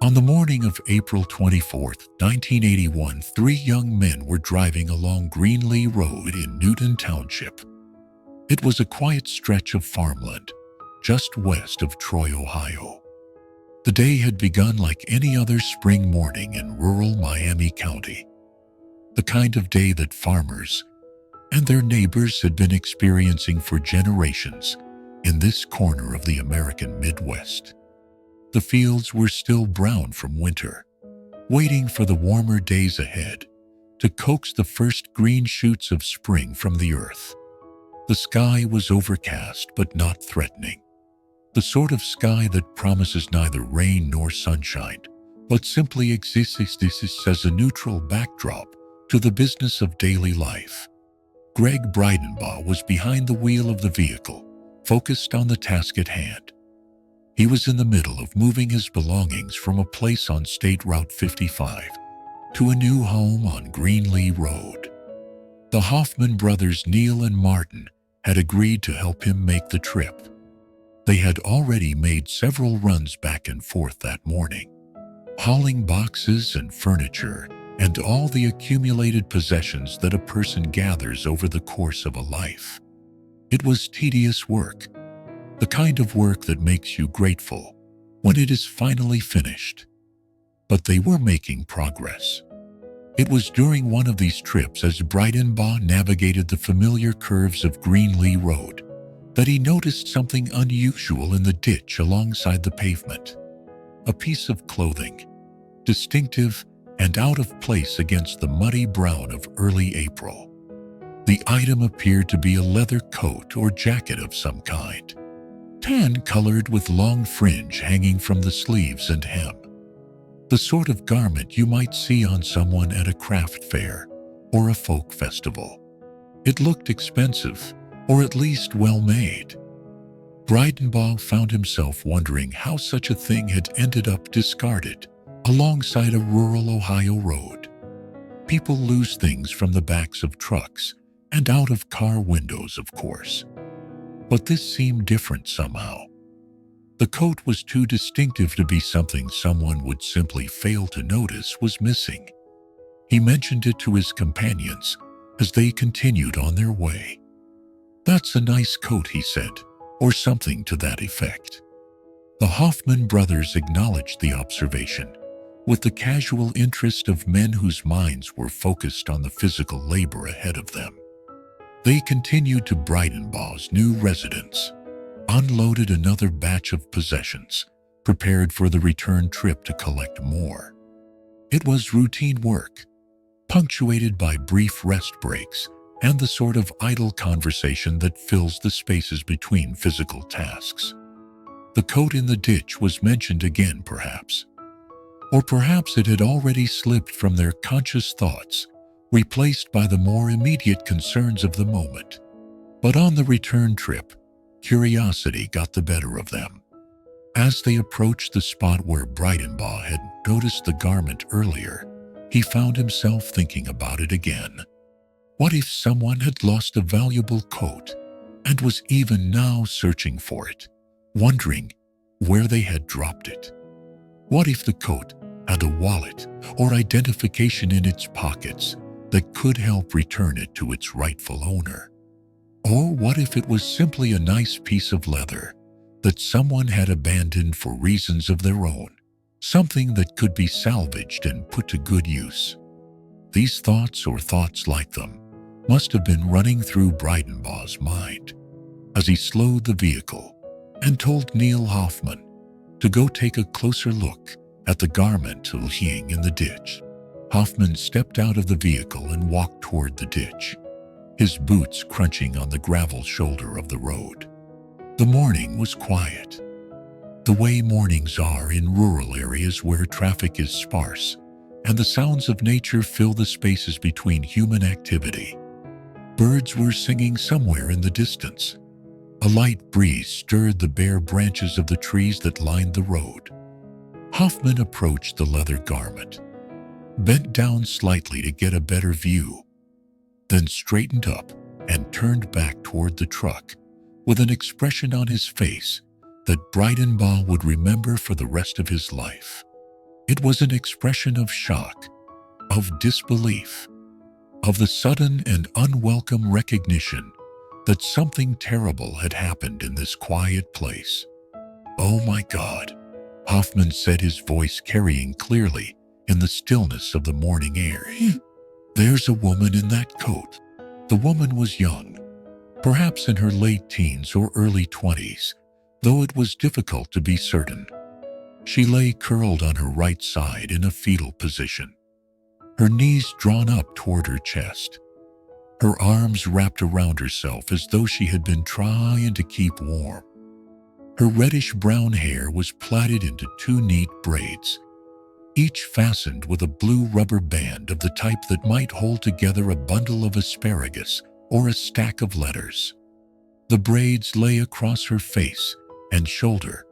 On the morning of April 24th, 1981, three young men were driving along Greenlee Road in Newton Township. It was a quiet stretch of farmland, just west of Troy, Ohio. The day had begun like any other spring morning in rural Miami County. The kind of day that farmers and their neighbors had been experiencing for generations in this corner of the American Midwest. The fields were still brown from winter, waiting for the warmer days ahead to coax the first green shoots of spring from the earth. The sky was overcast but not threatening. The sort of sky that promises neither rain nor sunshine, but simply exists as a neutral backdrop to the business of daily life. Greg Breidenbaugh was behind the wheel of the vehicle, focused on the task at hand. He was in the middle of moving his belongings from a place on State Route 55 to a new home on Greenlee Road. The Hoffman brothers, Neil and Martin, had agreed to help him make the trip. They had already made several runs back and forth that morning, hauling boxes and furniture and all the accumulated possessions that a person gathers over the course of a life. It was tedious work, the kind of work that makes you grateful when it is finally finished. But they were making progress. It was during one of these trips, as Breidenbaugh navigated the familiar curves of Greenlee Road, that he noticed something unusual in the ditch alongside the pavement. A piece of clothing, distinctive and out of place against the muddy brown of early April. The item appeared to be a leather coat or jacket of some kind, tan-colored with long fringe hanging from the sleeves and hem. The sort of garment you might see on someone at a craft fair or a folk festival. It looked expensive, or at least well-made. Breidenbaugh found himself wondering how such a thing had ended up discarded alongside a rural Ohio road. People lose things from the backs of trucks and out of car windows, of course. But this seemed different somehow. The coat was too distinctive to be something someone would simply fail to notice was missing. He mentioned it to his companions as they continued on their way. "That's a nice coat," he said, or something to that effect. The Hoffman brothers acknowledged the observation with the casual interest of men whose minds were focused on the physical labor ahead of them. They continued to Breidenbaugh's new residence, unloaded another batch of possessions, prepared for the return trip to collect more. It was routine work, punctuated by brief rest breaks and the sort of idle conversation that fills the spaces between physical tasks. The coat in the ditch was mentioned again, perhaps. Or perhaps it had already slipped from their conscious thoughts, replaced by the more immediate concerns of the moment. But on the return trip, curiosity got the better of them. As they approached the spot where Breidenbaugh had noticed the garment earlier, he found himself thinking about it again. What if someone had lost a valuable coat and was even now searching for it, wondering where they had dropped it? What if the coat had a wallet or identification in its pockets that could help return it to its rightful owner? Or what if it was simply a nice piece of leather that someone had abandoned for reasons of their own, something that could be salvaged and put to good use? These thoughts, or thoughts like them, must have been running through Breidenbaugh's mind as he slowed the vehicle and told Neil Hoffman to go take a closer look at the garment lying in the ditch. Hoffman stepped out of the vehicle and walked toward the ditch, his boots crunching on the gravel shoulder of the road. The morning was quiet, the way mornings are in rural areas where traffic is sparse and the sounds of nature fill the spaces between human activity. Birds were singing somewhere in the distance. A light breeze stirred the bare branches of the trees that lined the road. Hoffman approached the leather garment, bent down slightly to get a better view, then straightened up and turned back toward the truck with an expression on his face that Breidenbaugh would remember for the rest of his life. It was an expression of shock, of disbelief, of the sudden and unwelcome recognition that something terrible had happened in this quiet place. "Oh my God," Hoffman said, his voice carrying clearly in the stillness of the morning air. "There's a woman in that coat." The woman was young, perhaps in her late teens or early 20s, though it was difficult to be certain. She lay curled on her right side in a fetal position, her knees drawn up toward her chest, her arms wrapped around herself as though she had been trying to keep warm. Her reddish-brown hair was plaited into two neat braids, each fastened with a blue rubber band of the type that might hold together a bundle of asparagus or a stack of letters. The braids lay across her face and shoulder,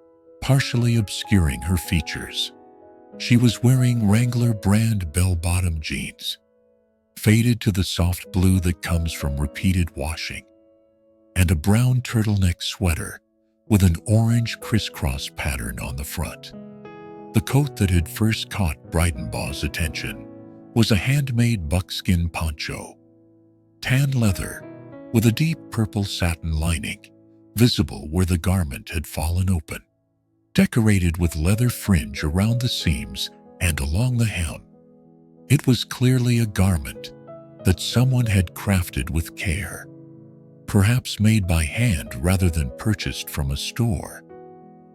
partially obscuring her features. She was wearing Wrangler brand bell-bottom jeans, faded to the soft blue that comes from repeated washing, and a brown turtleneck sweater with an orange crisscross pattern on the front. The coat that had first caught Breidenbaugh's attention was a handmade buckskin poncho, tan leather with a deep purple satin lining, visible where the garment had fallen open, decorated with leather fringe around the seams and along the hem. It was clearly a garment that someone had crafted with care, perhaps made by hand rather than purchased from a store.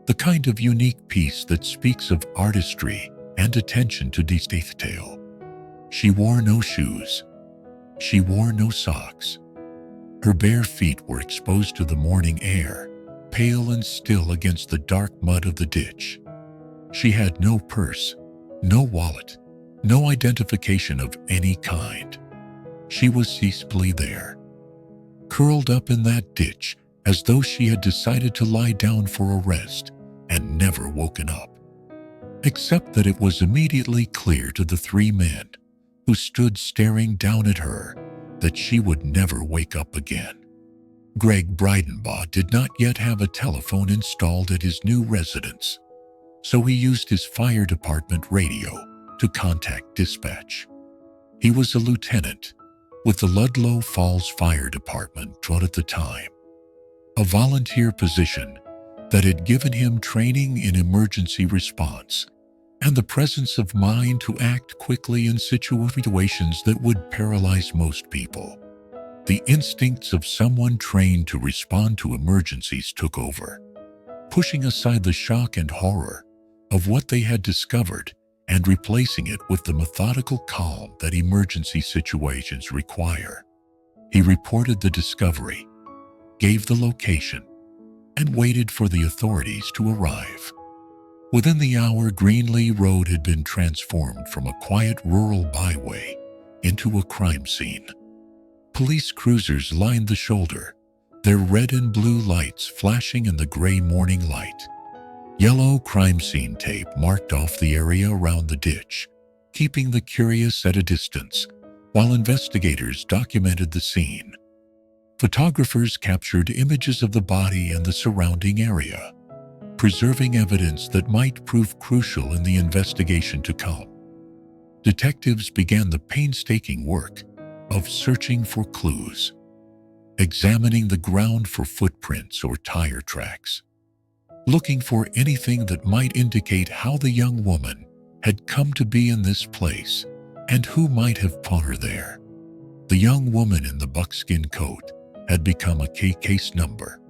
The kind of unique piece that speaks of artistry and attention to detail. She wore no shoes. She wore no socks. Her bare feet were exposed to the morning air, pale and still against the dark mud of the ditch. She had no purse, no wallet, no identification of any kind. She was peacefully there, curled up in that ditch as though she had decided to lie down for a rest and never woken up. Except that it was immediately clear to the three men who stood staring down at her that she would never wake up again. Greg Breidenbaugh did not yet have a telephone installed at his new residence, so he used his fire department radio to contact dispatch. He was a lieutenant with the Ludlow Falls Fire Department at the time, a volunteer position that had given him training in emergency response and the presence of mind to act quickly in situations that would paralyze most people. The instincts of someone trained to respond to emergencies took over, pushing aside the shock and horror of what they had discovered and replacing it with the methodical calm that emergency situations require. He reported the discovery, gave the location, and waited for the authorities to arrive. Within the hour, Greenlee Road had been transformed from a quiet rural byway into a crime scene. Police cruisers lined the shoulder, their red and blue lights flashing in the gray morning light. Yellow crime scene tape marked off the area around the ditch, keeping the curious at a distance, while investigators documented the scene. Photographers captured images of the body and the surrounding area, preserving evidence that might prove crucial in the investigation to come. Detectives began the painstaking work of searching for clues, examining the ground for footprints or tire tracks, looking for anything that might indicate how the young woman had come to be in this place and who might have put her there. The young woman in the buckskin coat had become a case number,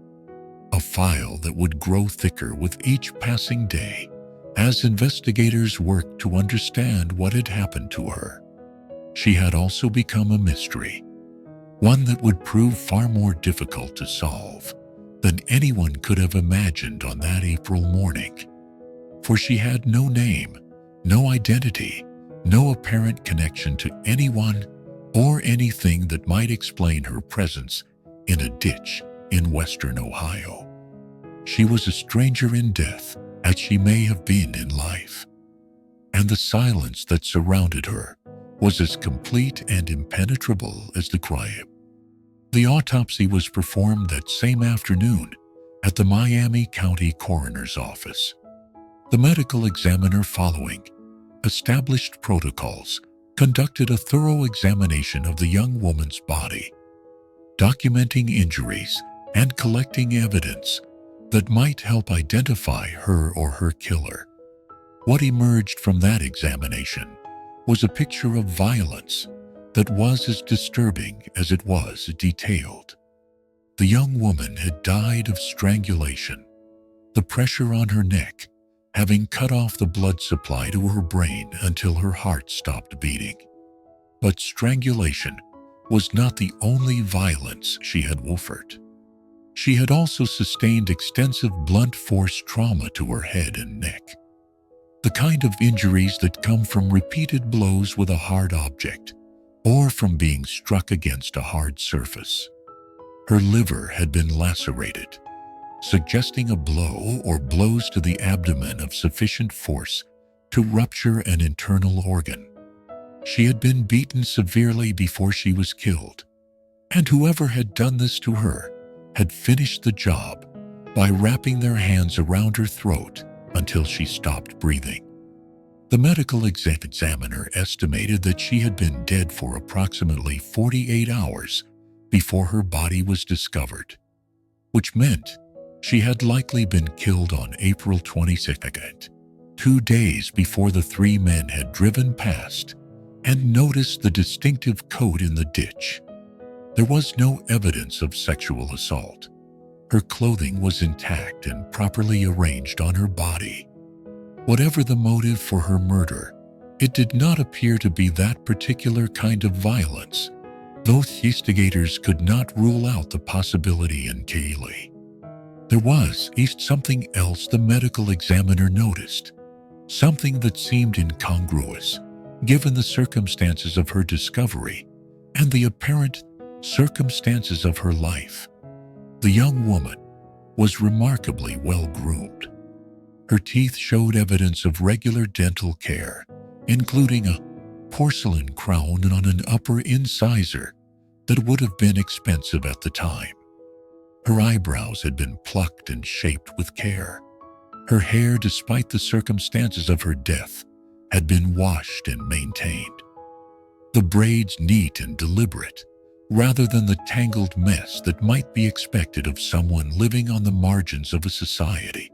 a file that would grow thicker with each passing day as investigators worked to understand what had happened to her. She had also become a mystery, one that would prove far more difficult to solve than anyone could have imagined on that April morning. For she had no name, no identity, no apparent connection to anyone or anything that might explain her presence in a ditch in western Ohio. She was a stranger in death, as she may have been in life, and the silence that surrounded her was as complete and impenetrable as the crime. The autopsy was performed that same afternoon at the Miami County Coroner's Office. The medical examiner following established protocols, conducted a thorough examination of the young woman's body, documenting injuries and collecting evidence that might help identify her or her killer. What emerged from that examination was a picture of violence that was as disturbing as it was detailed. The young woman had died of strangulation, the pressure on her neck having cut off the blood supply to her brain until her heart stopped beating. But strangulation was not the only violence she had suffered. She had also sustained extensive blunt force trauma to her head and neck, the kind of injuries that come from repeated blows with a hard object or from being struck against a hard surface. Her liver had been lacerated, suggesting a blow or blows to the abdomen of sufficient force to rupture an internal organ. She had been beaten severely before she was killed, and whoever had done this to her had finished the job by wrapping their hands around her throat until she stopped breathing. The medical examiner estimated that she had been dead for approximately 48 hours before her body was discovered, which meant she had likely been killed on April 22nd, 2 days before the 3 men had driven past and noticed the distinctive coat in the ditch. There was no evidence of sexual assault. Her clothing was intact and properly arranged on her body. Whatever the motive for her murder, it did not appear to be that particular kind of violence, though investigators could not rule out the possibility entirely. There was something else the medical examiner noticed, something that seemed incongruous given the circumstances of her discovery and the apparent circumstances of her life. The young woman was remarkably well-groomed. Her teeth showed evidence of regular dental care, including a porcelain crown on an upper incisor that would have been expensive at the time. Her eyebrows had been plucked and shaped with care. Her hair, despite the circumstances of her death, had been washed and maintained. The braids neat and deliberate, rather than the tangled mess that might be expected of someone living on the margins of a society.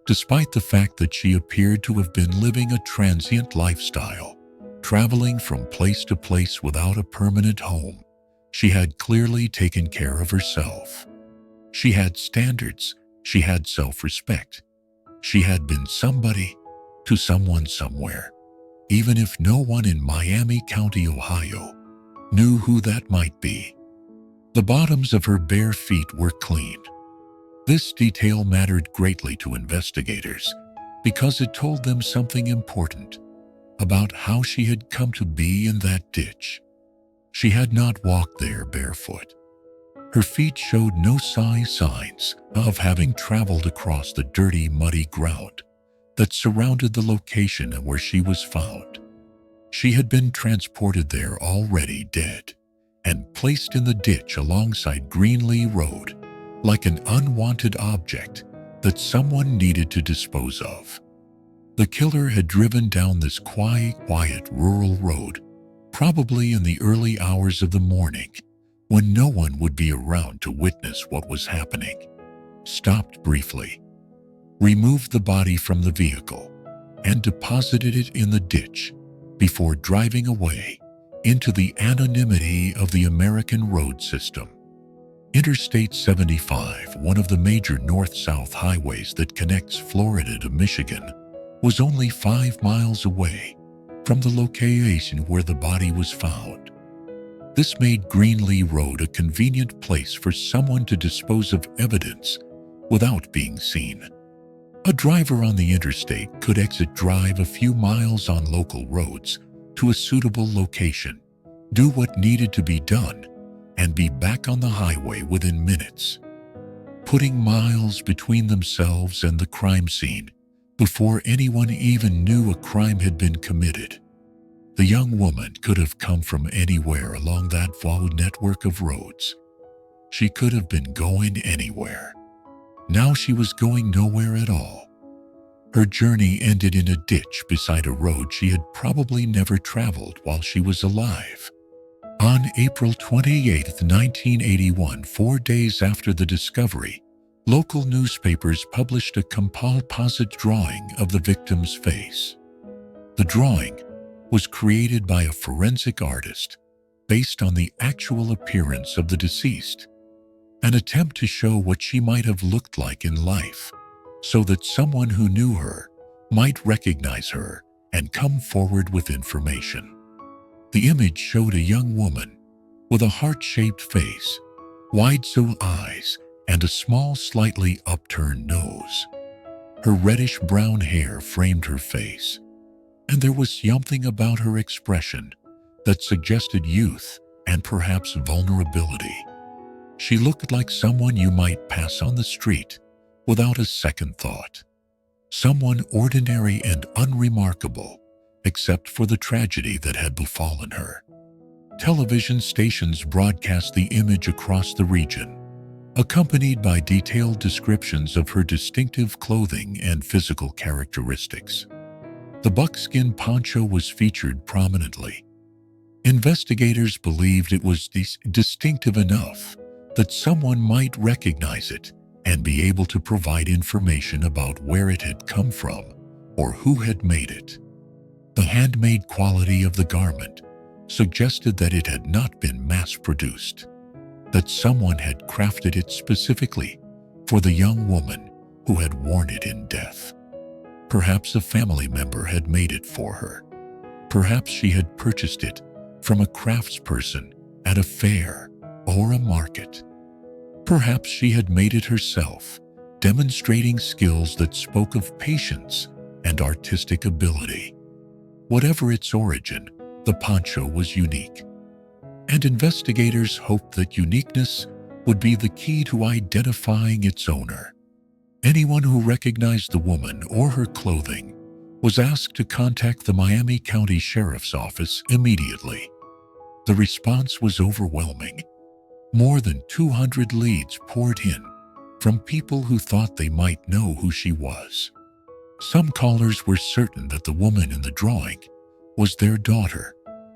Despite the fact that she appeared to have been living a transient lifestyle, traveling from place to place without a permanent home, she had clearly taken care of herself. She had standards, she had self-respect. She had been somebody to someone somewhere, even if no one in Miami County, Ohio, knew who that might be. The bottoms of her bare feet were clean. This detail mattered greatly to investigators because it told them something important about how she had come to be in that ditch. She had not walked there barefoot. Her feet showed no signs of having traveled across the dirty, muddy ground that surrounded the location where she was found. She had been transported there already dead and placed in the ditch alongside Greenlee Road like an unwanted object that someone needed to dispose of. The killer had driven down this quiet rural road, probably in the early hours of the morning, when no one would be around to witness what was happening, stopped briefly, removed the body from the vehicle, and deposited it in the ditch before driving away into the anonymity of the American road system. Interstate 75, one of the major north-south highways that connects Florida to Michigan, was only 5 miles away from the location where the body was found. This made Greenlee Road a convenient place for someone to dispose of evidence without being seen. A driver on the interstate could exit drive a few miles on local roads to a suitable location, do what needed to be done, and be back on the highway within minutes, putting miles between themselves and the crime scene before anyone even knew a crime had been committed. The young woman could have come from anywhere along that vast network of roads. She could have been going anywhere. Now she was going nowhere at all. Her journey ended in a ditch beside a road she had probably never traveled while she was alive. On April 28, 1981, 4 days after the discovery, local newspapers published a composite drawing of the victim's face. The drawing was created by a forensic artist based on the actual appearance of the deceased, an attempt to show what she might have looked like in life, so that someone who knew her might recognize her and come forward with information. The image showed a young woman with a heart-shaped face, wide-set eyes, and a small, slightly upturned nose. Her reddish-brown hair framed her face, and there was something about her expression that suggested youth and perhaps vulnerability. She looked like someone you might pass on the street without a second thought. Someone ordinary and unremarkable, except for the tragedy that had befallen her. Television stations broadcast the image across the region, accompanied by detailed descriptions of her distinctive clothing and physical characteristics. The buckskin poncho was featured prominently. Investigators believed it was distinctive enough that someone might recognize it and be able to provide information about where it had come from or who had made it. The handmade quality of the garment suggested that it had not been mass-produced, that someone had crafted it specifically for the young woman who had worn it in death. Perhaps a family member had made it for her. Perhaps she had purchased it from a craftsperson at a fair or a market. Perhaps she had made it herself, demonstrating skills that spoke of patience and artistic ability. Whatever its origin, the poncho was unique, and investigators hoped that uniqueness would be the key to identifying its owner. Anyone who recognized the woman or her clothing was asked to contact the Miami County Sheriff's Office immediately. The response was overwhelming. More than 200 leads poured in from people who thought they might know who she was. Some callers were certain that the woman in the drawing was their daughter,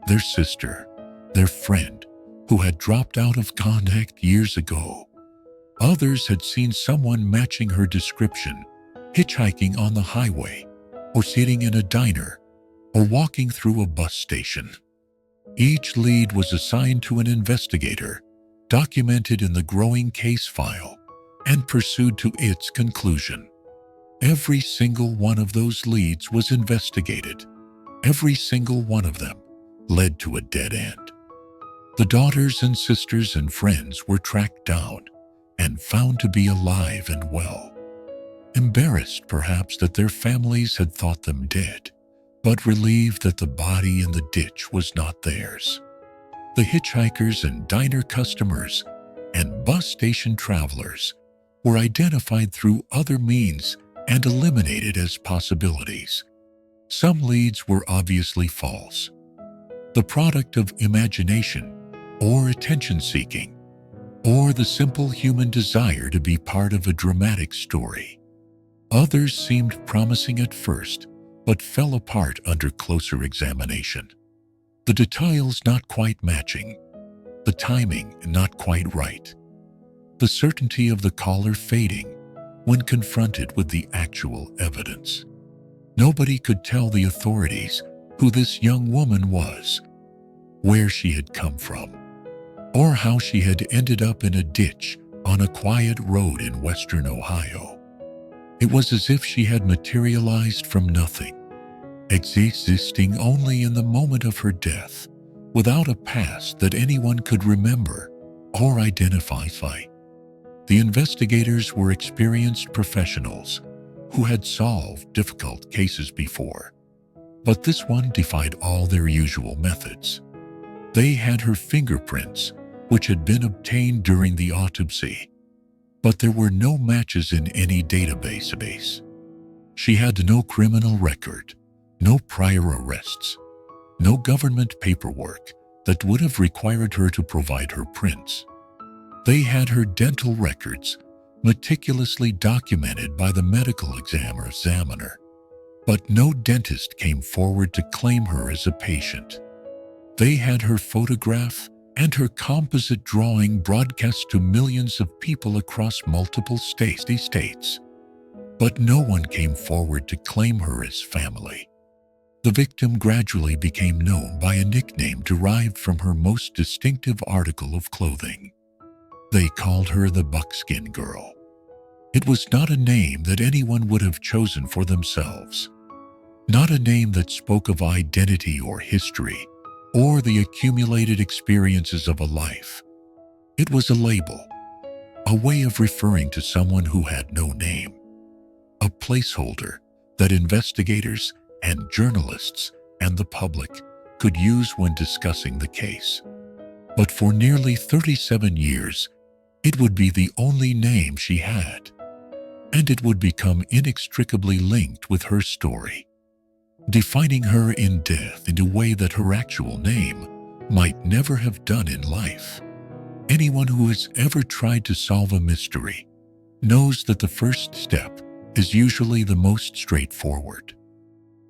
their sister, their friend who had dropped out of contact years ago. Others had seen someone matching her description, hitchhiking on the highway, or sitting in a diner, or walking through a bus station. Each lead was assigned to an investigator, documented in the growing case file, and pursued to its conclusion. Every single one of those leads was investigated. Every single one of them led to a dead end. The daughters and sisters and friends were tracked down and found to be alive and well. Embarrassed perhaps that their families had thought them dead, but relieved that the body in the ditch was not theirs. The hitchhikers and diner customers and bus station travelers were identified through other means and eliminated as possibilities. Some leads were obviously false, the product of imagination or attention-seeking, or the simple human desire to be part of a dramatic story. Others seemed promising at first, but fell apart under closer examination. The details not quite matching, the timing not quite right, the certainty of the caller fading when confronted with the actual evidence. Nobody could tell the authorities who this young woman was, where she had come from, or how she had ended up in a ditch on a quiet road in western Ohio. It was as if she had materialized from nothing, existing only in the moment of her death, without a past that anyone could remember or identify. The investigators were experienced professionals who had solved difficult cases before, but this one defied all their usual methods. They had her fingerprints, which had been obtained during the autopsy, but there were no matches in any database. She had no criminal record, no prior arrests, no government paperwork that would have required her to provide her prints. They had her dental records, meticulously documented by the medical examiner, But no dentist came forward to claim her as a patient. They had her photograph and her composite drawing broadcast to millions of people across multiple states. But no one came forward to claim her as family. The victim gradually became known by a nickname derived from her most distinctive article of clothing. They called her the Buckskin Girl. It was not a name that anyone would have chosen for themselves. Not a name that spoke of identity or history, or the accumulated experiences of a life. It was a label, a way of referring to someone who had no name, a placeholder that investigators and journalists and the public could use when discussing the case. But for nearly 37 years, it would be the only name she had, and it would become inextricably linked with her story, defining her in death in a way that her actual name might never have done in life. Anyone who has ever tried to solve a mystery knows that the first step is usually the most straightforward.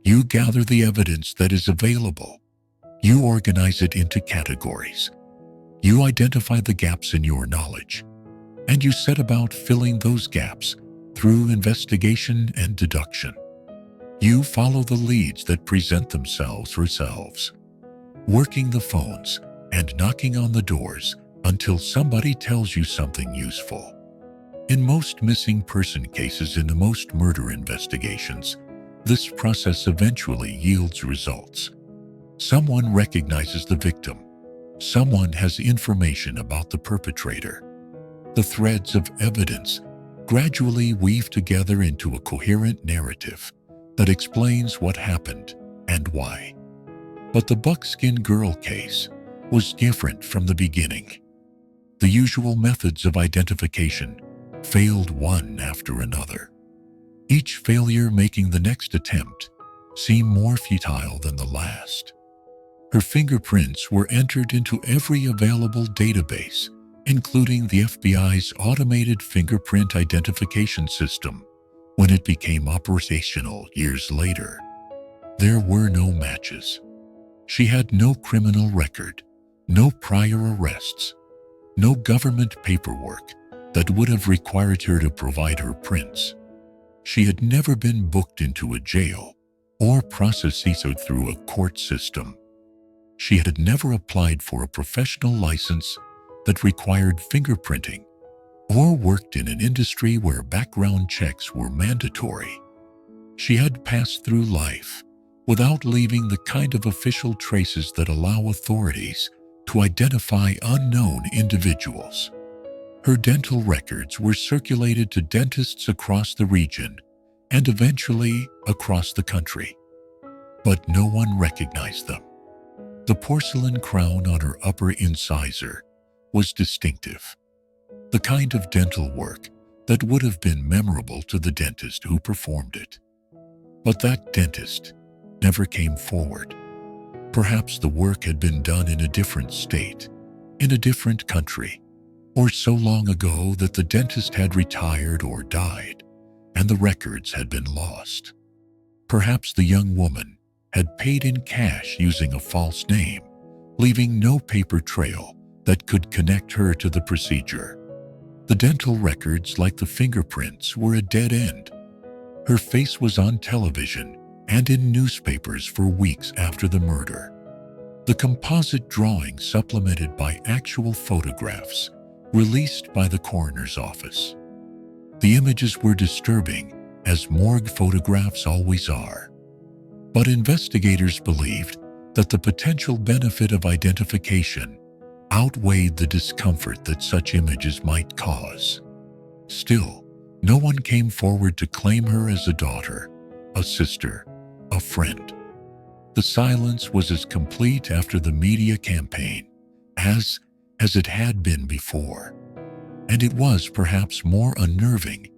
You gather the evidence that is available. You organize it into categories. You identify the gaps in your knowledge, and you set about filling those gaps through investigation and deduction. You follow the leads that present themselves yourselves, working the phones and knocking on the doors until somebody tells you something useful. In most missing person cases and in most murder investigations, this process eventually yields results. Someone recognizes the victim. Someone has information about the perpetrator. The threads of evidence gradually weave together into a coherent narrative that explains what happened and why. But the Buckskin Girl case was different from the beginning. The usual methods of identification failed one after another, each failure making the next attempt seem more futile than the last. Her fingerprints were entered into every available database, including the FBI's automated fingerprint identification system when it became operational years later. There were no matches. She had no criminal record, no prior arrests, no government paperwork that would have required her to provide her prints. She had never been booked into a jail or processed through a court system. She had never applied for a professional license that required fingerprinting or worked in an industry where background checks were mandatory. She had passed through life without leaving the kind of official traces that allow authorities to identify unknown individuals. Her dental records were circulated to dentists across the region and eventually across the country. But no one recognized them. The porcelain crown on her upper incisor was distinctive, the kind of dental work that would have been memorable to the dentist who performed it. But that dentist never came forward. Perhaps the work had been done in a different state, in a different country, or so long ago that the dentist had retired or died, and the records had been lost. Perhaps the young woman had paid in cash using a false name, leaving no paper trail that could connect her to the procedure. The dental records, like the fingerprints, were a dead end. Her face was on television and in newspapers for weeks after the murder. The composite drawing supplemented by actual photographs released by the coroner's office. The images were disturbing, as morgue photographs always are. But investigators believed that the potential benefit of identification outweighed the discomfort that such images might cause. Still, no one came forward to claim her as a daughter, a sister, a friend. The silence was as complete after the media campaign as it had been before. And it was perhaps more unnerving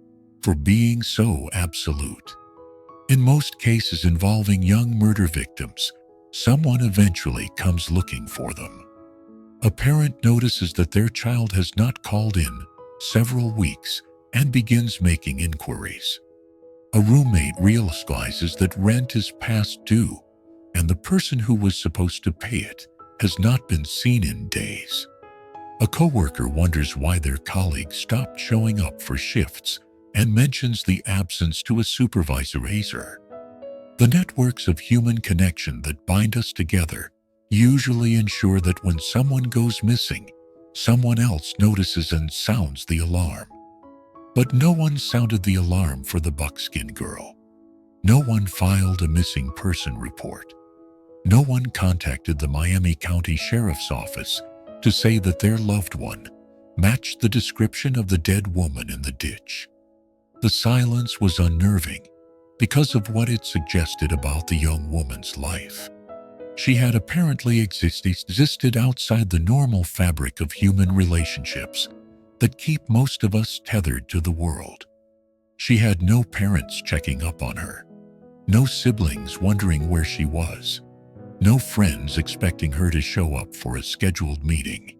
for being so absolute. In most cases involving young murder victims, someone eventually comes looking for them. A parent notices that their child has not called in several weeks and begins making inquiries. A roommate realizes that rent is past due, and the person who was supposed to pay it has not been seen in days. A coworker wonders why their colleague stopped showing up for shifts and mentions the absence to a supervisor. The networks of human connection that bind us together usually ensure that when someone goes missing, someone else notices and sounds the alarm. But no one sounded the alarm for the Buckskin Girl. No one filed a missing person report. No one contacted the Miami County Sheriff's Office to say that their loved one matched the description of the dead woman in the ditch. The silence was unnerving because of what it suggested about the young woman's life. She had apparently existed outside the normal fabric of human relationships that keep most of us tethered to the world. She had no parents checking up on her, no siblings wondering where she was, no friends expecting her to show up for a scheduled meeting.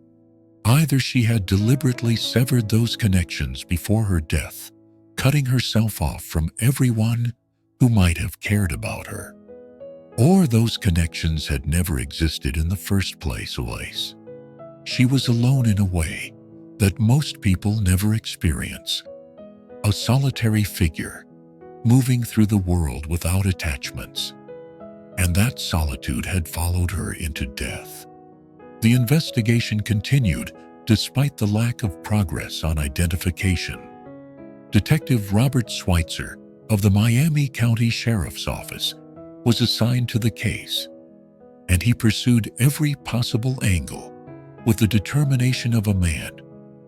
Either she had deliberately severed those connections before her death, cutting herself off from everyone who might have cared about her, or those connections had never existed in the first place. She was alone in a way that most people never experience. A solitary figure, moving through the world without attachments. And that solitude had followed her into death. The investigation continued despite the lack of progress on identification. Detective Robert Schweitzer of the Miami County Sheriff's Office was assigned to the case, and he pursued every possible angle with the determination of a man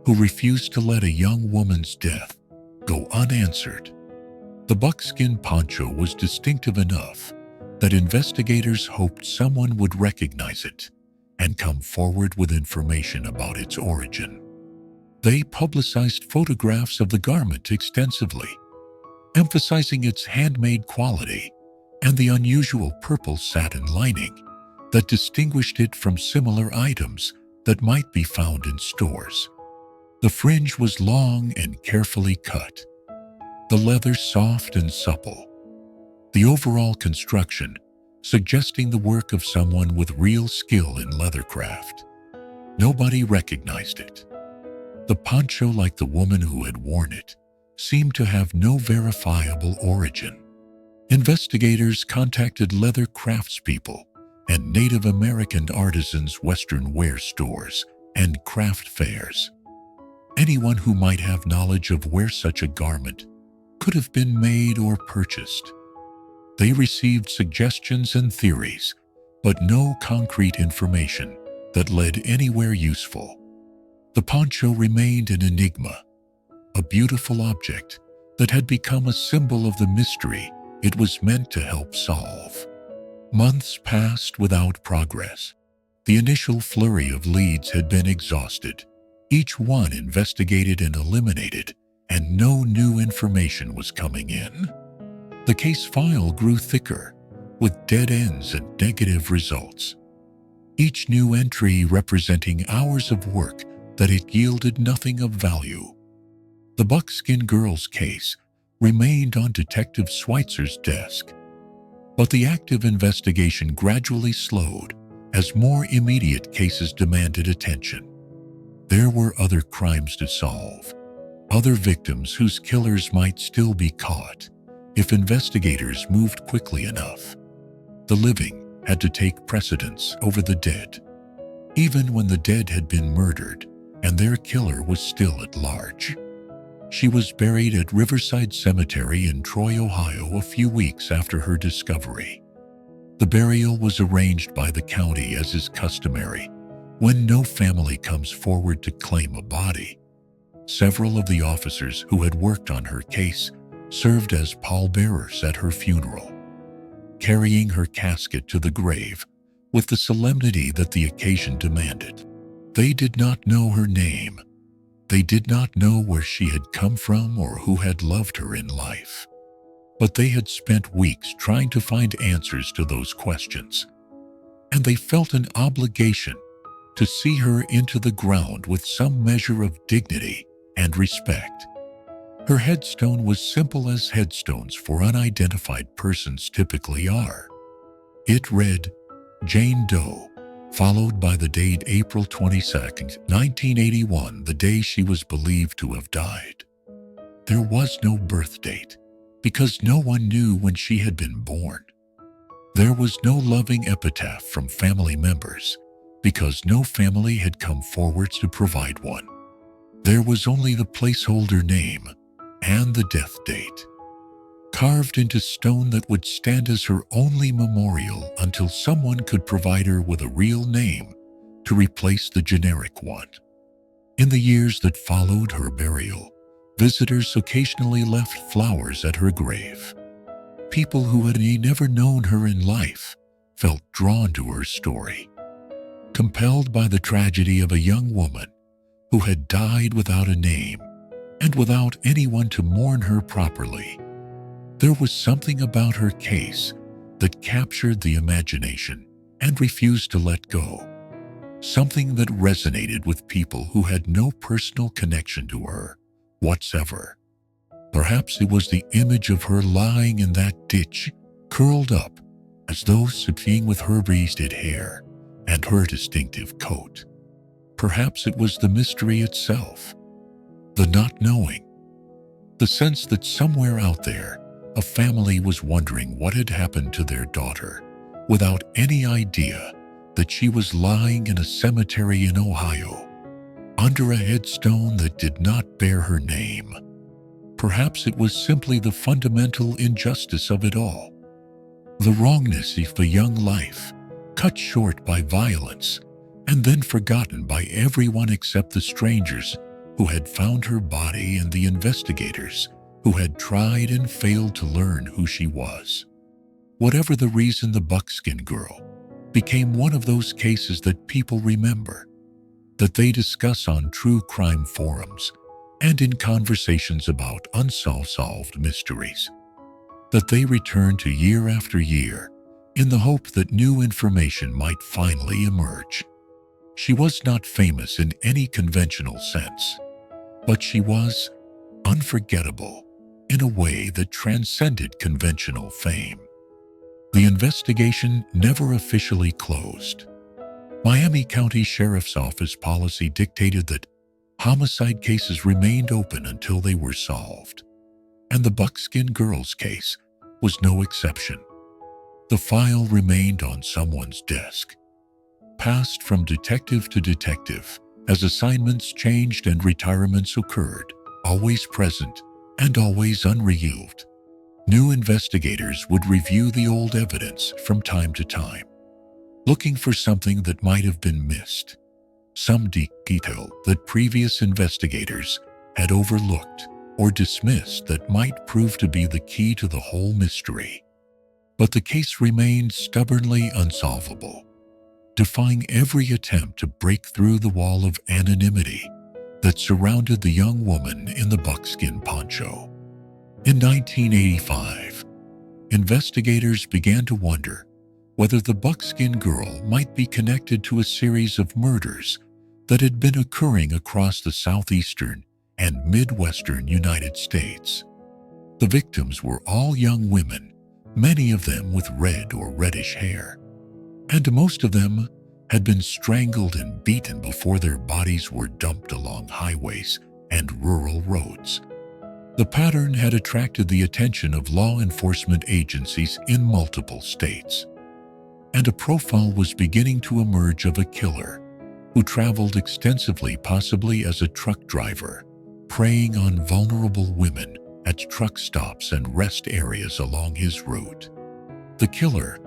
who refused to let a young woman's death go unanswered. The buckskin poncho was distinctive enough that investigators hoped someone would recognize it and come forward with information about its origin. They publicized photographs of the garment extensively, emphasizing its handmade quality and the unusual purple satin lining that distinguished it from similar items that might be found in stores. The fringe was long and carefully cut, the leather soft and supple, the overall construction suggesting the work of someone with real skill in leathercraft. Nobody recognized it. The poncho, like the woman who had worn it, seemed to have no verifiable origin. Investigators contacted leather craftspeople and Native American artisans' Western wear stores and craft fairs. Anyone who might have knowledge of where such a garment could have been made or purchased. They received suggestions and theories, but no concrete information that led anywhere useful. The poncho remained an enigma, a beautiful object that had become a symbol of the mystery it was meant to help solve. Months passed without progress. The initial flurry of leads had been exhausted, each one investigated and eliminated, and no new information was coming in. The case file grew thicker, with dead ends and negative results. Each new entry representing hours of work that had yielded nothing of value. The Buckskin Girl's case remained on Detective Schweitzer's desk, but the active investigation gradually slowed as more immediate cases demanded attention. There were other crimes to solve, other victims whose killers might still be caught if investigators moved quickly enough. The living had to take precedence over the dead, even when the dead had been murdered and their killer was still at large. She was buried at Riverside Cemetery in Troy, Ohio, a few weeks after her discovery. The burial was arranged by the county as is customary when no family comes forward to claim a body. Several of the officers who had worked on her case served as pallbearers at her funeral, carrying her casket to the grave with the solemnity that the occasion demanded. They did not know her name. They did not know where she had come from or who had loved her in life. But they had spent weeks trying to find answers to those questions, and they felt an obligation to see her into the ground with some measure of dignity and respect. Her headstone was simple as headstones for unidentified persons typically are. It read, Jane Doe, followed by the date April 22nd, 1981, the day she was believed to have died. There was no birth date, because no one knew when she had been born. There was no loving epitaph from family members, because no family had come forward to provide one. There was only the placeholder name and the death date, carved into stone that would stand as her only memorial until someone could provide her with a real name to replace the generic one. In the years that followed her burial, visitors occasionally left flowers at her grave. People who had never known her in life felt drawn to her story, compelled by the tragedy of a young woman who had died without a name and without anyone to mourn her properly. There was something about her case that captured the imagination and refused to let go, something that resonated with people who had no personal connection to her whatsoever. Perhaps it was the image of her lying in that ditch, curled up, as though sleeping, with her braided hair and her distinctive coat. Perhaps it was the mystery itself, the not knowing, the sense that somewhere out there, a family was wondering what had happened to their daughter, without any idea that she was lying in a cemetery in Ohio, under a headstone that did not bear her name. Perhaps it was simply the fundamental injustice of it all, the wrongness of a young life, cut short by violence, and then forgotten by everyone except the strangers who had found her body and the investigators who had tried and failed to learn who she was. Whatever the reason, the Buckskin Girl became one of those cases that people remember, that they discuss on true crime forums and in conversations about unsolved mysteries, that they return to year after year in the hope that new information might finally emerge. She was not famous in any conventional sense, but she was unforgettable in a way that transcended conventional fame. The investigation never officially closed. Miami County Sheriff's Office policy dictated that homicide cases remained open until they were solved, and the Buckskin Girl's case was no exception. The file remained on someone's desk, passed from detective to detective as assignments changed and retirements occurred, always present and always unreviewed. New investigators would review the old evidence from time to time, looking for something that might have been missed, some detail that previous investigators had overlooked or dismissed that might prove to be the key to the whole mystery. But the case remained stubbornly unsolvable, defying every attempt to break through the wall of anonymity that surrounded the young woman in the buckskin poncho. In 1985, investigators began to wonder whether the Buckskin Girl might be connected to a series of murders that had been occurring across the southeastern and midwestern United States. The victims were all young women, many of them with red or reddish hair, and most of them had been strangled and beaten before their bodies were dumped along highways and rural roads. The pattern had attracted the attention of law enforcement agencies in multiple states, and a profile was beginning to emerge of a killer who traveled extensively, possibly as a truck driver, preying on vulnerable women at truck stops and rest areas along his route. The killer,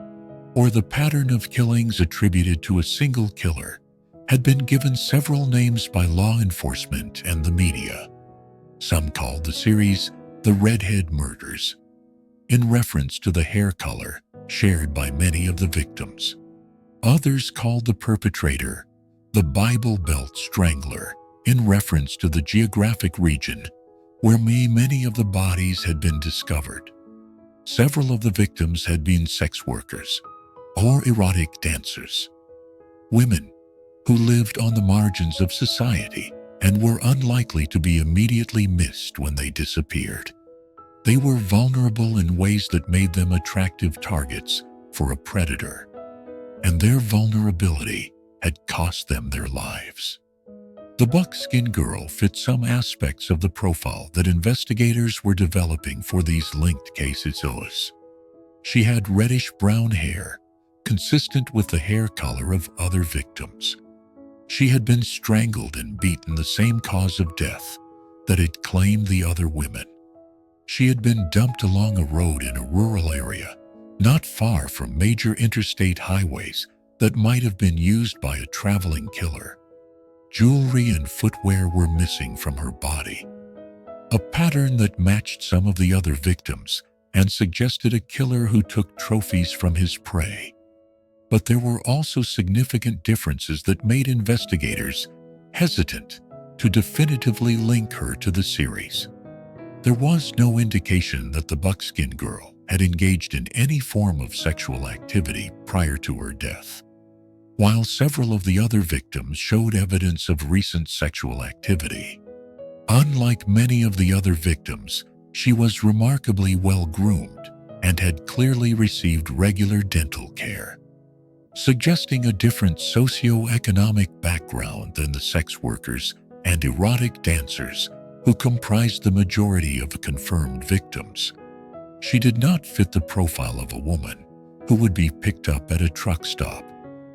or the pattern of killings attributed to a single killer, had been given several names by law enforcement and the media. Some called the series the Redhead Murders, in reference to the hair color shared by many of the victims. Others called the perpetrator the Bible Belt Strangler, in reference to the geographic region where many of the bodies had been discovered. Several of the victims had been sex workers or erotic dancers, women who lived on the margins of society and were unlikely to be immediately missed when they disappeared. They were vulnerable in ways that made them attractive targets for a predator, and their vulnerability had cost them their lives. The Buckskin Girl fit some aspects of the profile that investigators were developing for these linked cases. She had reddish-brown hair, consistent with the hair color of other victims. She had been strangled and beaten, the same cause of death that had claimed the other women. She had been dumped along a road in a rural area, not far from major interstate highways that might have been used by a traveling killer. Jewelry and footwear were missing from her body, a pattern that matched some of the other victims and suggested a killer who took trophies from his prey. But there were also significant differences that made investigators hesitant to definitively link her to the series. There was no indication that the Buckskin Girl had engaged in any form of sexual activity prior to her death. While several of the other victims showed evidence of recent sexual activity, unlike many of the other victims, she was remarkably well-groomed and had clearly received regular dental care, suggesting a different socio-economic background than the sex workers and erotic dancers who comprised the majority of the confirmed victims. She did not fit the profile of a woman who would be picked up at a truck stop,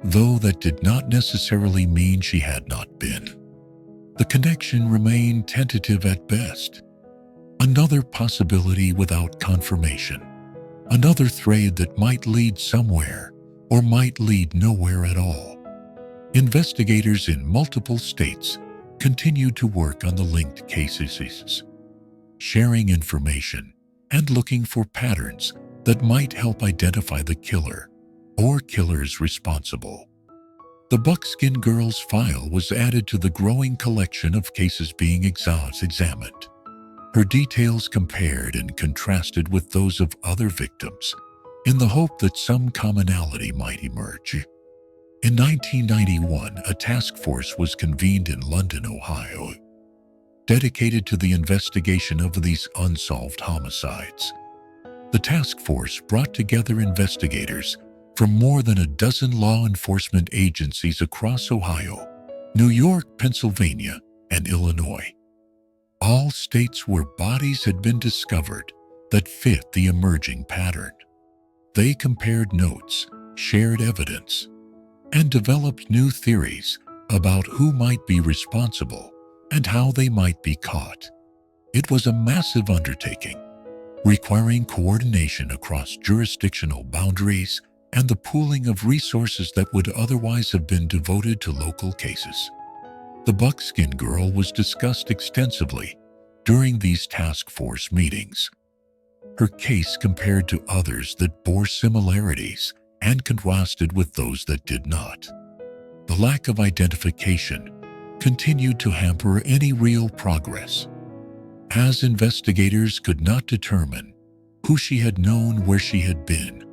though that did not necessarily mean she had not been. The connection remained tentative at best. Another possibility without confirmation. Another thread that might lead somewhere or might lead nowhere at all. Investigators in multiple states continued to work on the linked cases, sharing information and looking for patterns that might help identify the killer or killers responsible. The Buckskin Girl's file was added to the growing collection of cases being examined. Her details compared and contrasted with those of other victims in the hope that some commonality might emerge. In 1991, a task force was convened in London, Ohio, dedicated to the investigation of these unsolved homicides. The task force brought together investigators from more than a dozen law enforcement agencies across Ohio, New York, Pennsylvania, and Illinois. All states where bodies had been discovered that fit the emerging pattern. They compared notes, shared evidence, and developed new theories about who might be responsible and how they might be caught. It was a massive undertaking, requiring coordination across jurisdictional boundaries and the pooling of resources that would otherwise have been devoted to local cases. The Buckskin Girl was discussed extensively during these task force meetings. Her case compared to others that bore similarities and contrasted with those that did not. The lack of identification continued to hamper any real progress, as investigators could not determine who she had known, where she had been,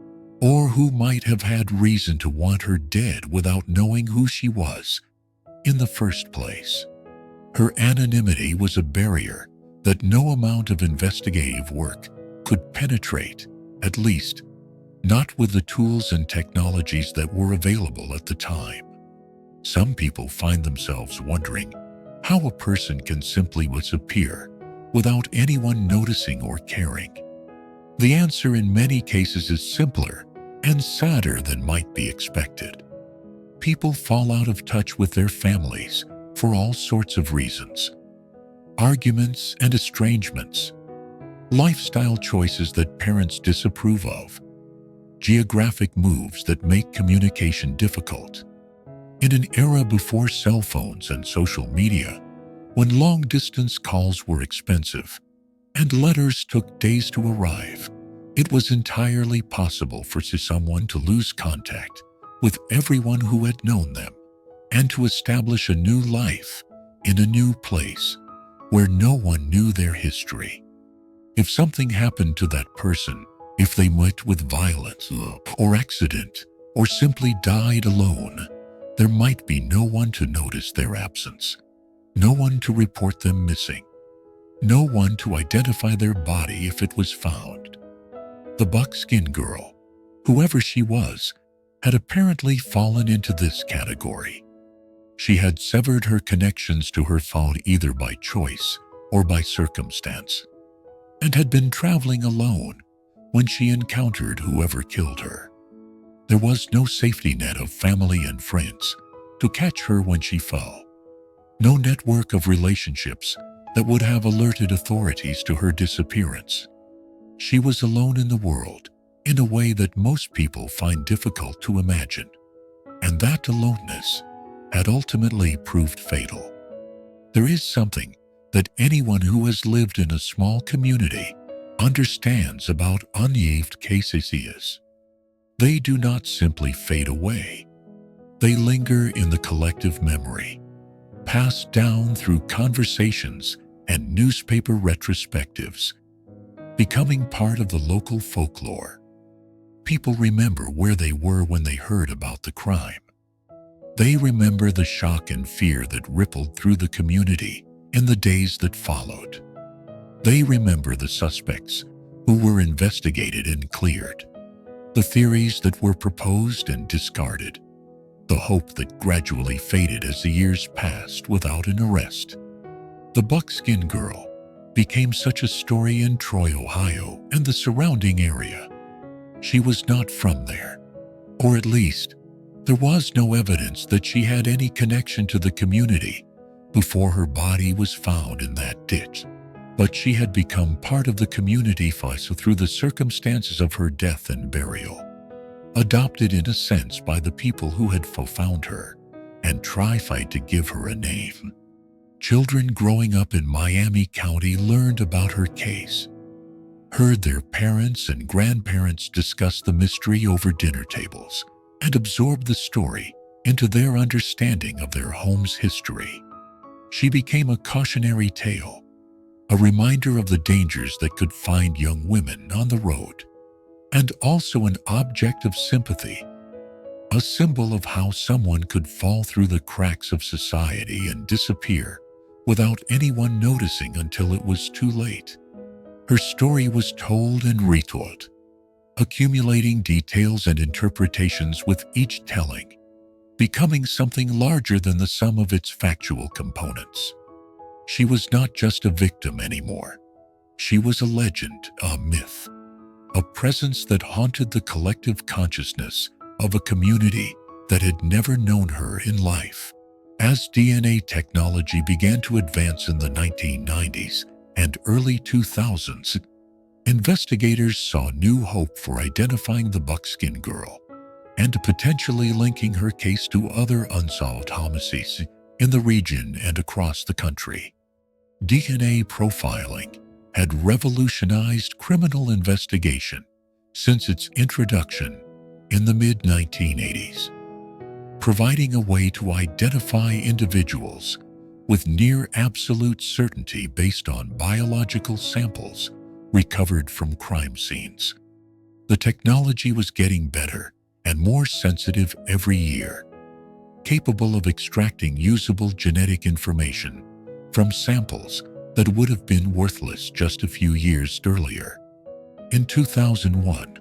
or who might have had reason to want her dead without knowing who she was in the first place. Her anonymity was a barrier that no amount of investigative work could penetrate, at least not with the tools and technologies that were available at the time. Some people find themselves wondering how a person can simply disappear without anyone noticing or caring. The answer in many cases is simpler and sadder than might be expected. People fall out of touch with their families for all sorts of reasons. Arguments and estrangements, lifestyle choices that parents disapprove of, geographic moves that make communication difficult. In an era before cell phones and social media, when long-distance calls were expensive and letters took days to arrive, it was entirely possible for someone to lose contact with everyone who had known them and to establish a new life in a new place where no one knew their history. If something happened to that person, if they met with violence or accident or simply died alone, there might be no one to notice their absence. No one to report them missing. No one to identify their body if it was found. The Buckskin Girl, whoever she was, had apparently fallen into this category. She had severed her connections to her phone either by choice or by circumstance, and had been traveling alone when she encountered whoever killed her. There was no safety net of family and friends to catch her when she fell. No network of relationships that would have alerted authorities to her disappearance. She was alone in the world in a way that most people find difficult to imagine, and that aloneness had ultimately proved fatal. There is something that anyone who has lived in a small community understands about unyaved cases. They do not simply fade away. They linger in the collective memory, passed down through conversations and newspaper retrospectives, becoming part of the local folklore. People remember where they were when they heard about the crime. They remember the shock and fear that rippled through the community in the days that followed. They remember the suspects who were investigated and cleared, the theories that were proposed and discarded, the hope that gradually faded as the years passed without an arrest. The Buckskin Girl became such a story in Troy, Ohio, and the surrounding area. She was not from there, or at least, there was no evidence that she had any connection to the community before her body was found in that ditch. But she had become part of the community through the circumstances of her death and burial, adopted in a sense by the people who had found her, and tried to give her a name. Children growing up in Miami County learned about her case, heard their parents and grandparents discuss the mystery over dinner tables, and absorbed the story into their understanding of their home's history. She became a cautionary tale, a reminder of the dangers that could find young women on the road, and also an object of sympathy, a symbol of how someone could fall through the cracks of society and disappear without anyone noticing until it was too late. Her story was told and retold, accumulating details and interpretations with each telling, becoming something larger than the sum of its factual components. She was not just a victim anymore. She was a legend, a myth, a presence that haunted the collective consciousness of a community that had never known her in life. As DNA technology began to advance in the 1990s and early 2000s, investigators saw new hope for identifying the Buckskin Girl and potentially linking her case to other unsolved homicides in the region and across the country. DNA profiling had revolutionized criminal investigation since its introduction in the mid-1980s, providing a way to identify individuals with near absolute certainty based on biological samples recovered from crime scenes. The technology was getting better and more sensitive every year, capable of extracting usable genetic information from samples that would have been worthless just a few years earlier. In 2001,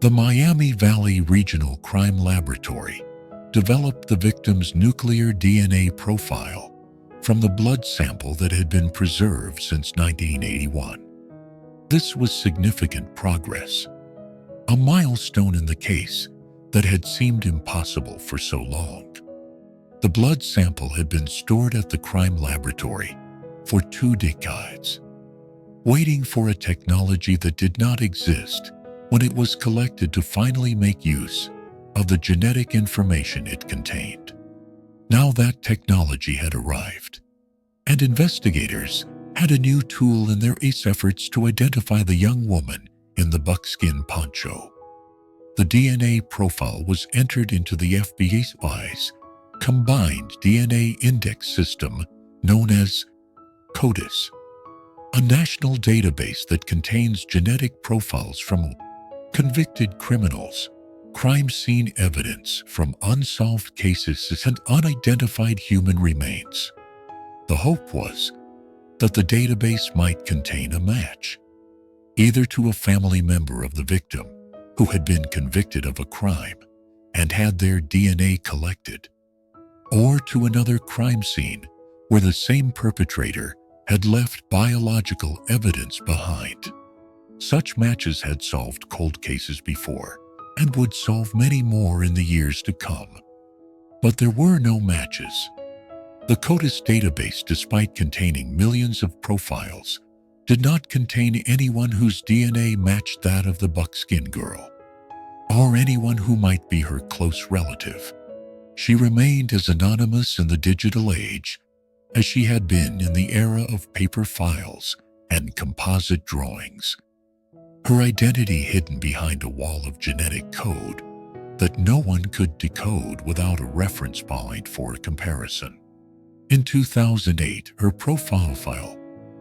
the Miami Valley Regional Crime Laboratory developed the victim's nuclear DNA profile from the blood sample that had been preserved since 1981. This was significant progress, a milestone in the case that had seemed impossible for so long. The blood sample had been stored at the crime laboratory for 2 decades, waiting for a technology that did not exist when it was collected to finally make use of the genetic information it contained. Now that technology had arrived, and investigators had a new tool in their efforts to identify the young woman in the buckskin poncho. The DNA profile was entered into the FBI's Combined DNA Index System known as CODIS, a national database that contains genetic profiles from convicted criminals, crime scene evidence from unsolved cases, and unidentified human remains. The hope was that the database might contain a match, either to a family member of the victim who had been convicted of a crime and had their DNA collected, or to another crime scene where the same perpetrator had left biological evidence behind. Such matches had solved cold cases before and would solve many more in the years to come. But there were no matches. The CODIS database, despite containing millions of profiles, did not contain anyone whose DNA matched that of the Buckskin Girl, or anyone who might be her close relative. She remained as anonymous in the digital age as she had been in the era of paper files and composite drawings, her identity hidden behind a wall of genetic code that no one could decode without a reference point for comparison. In 2008, her profile file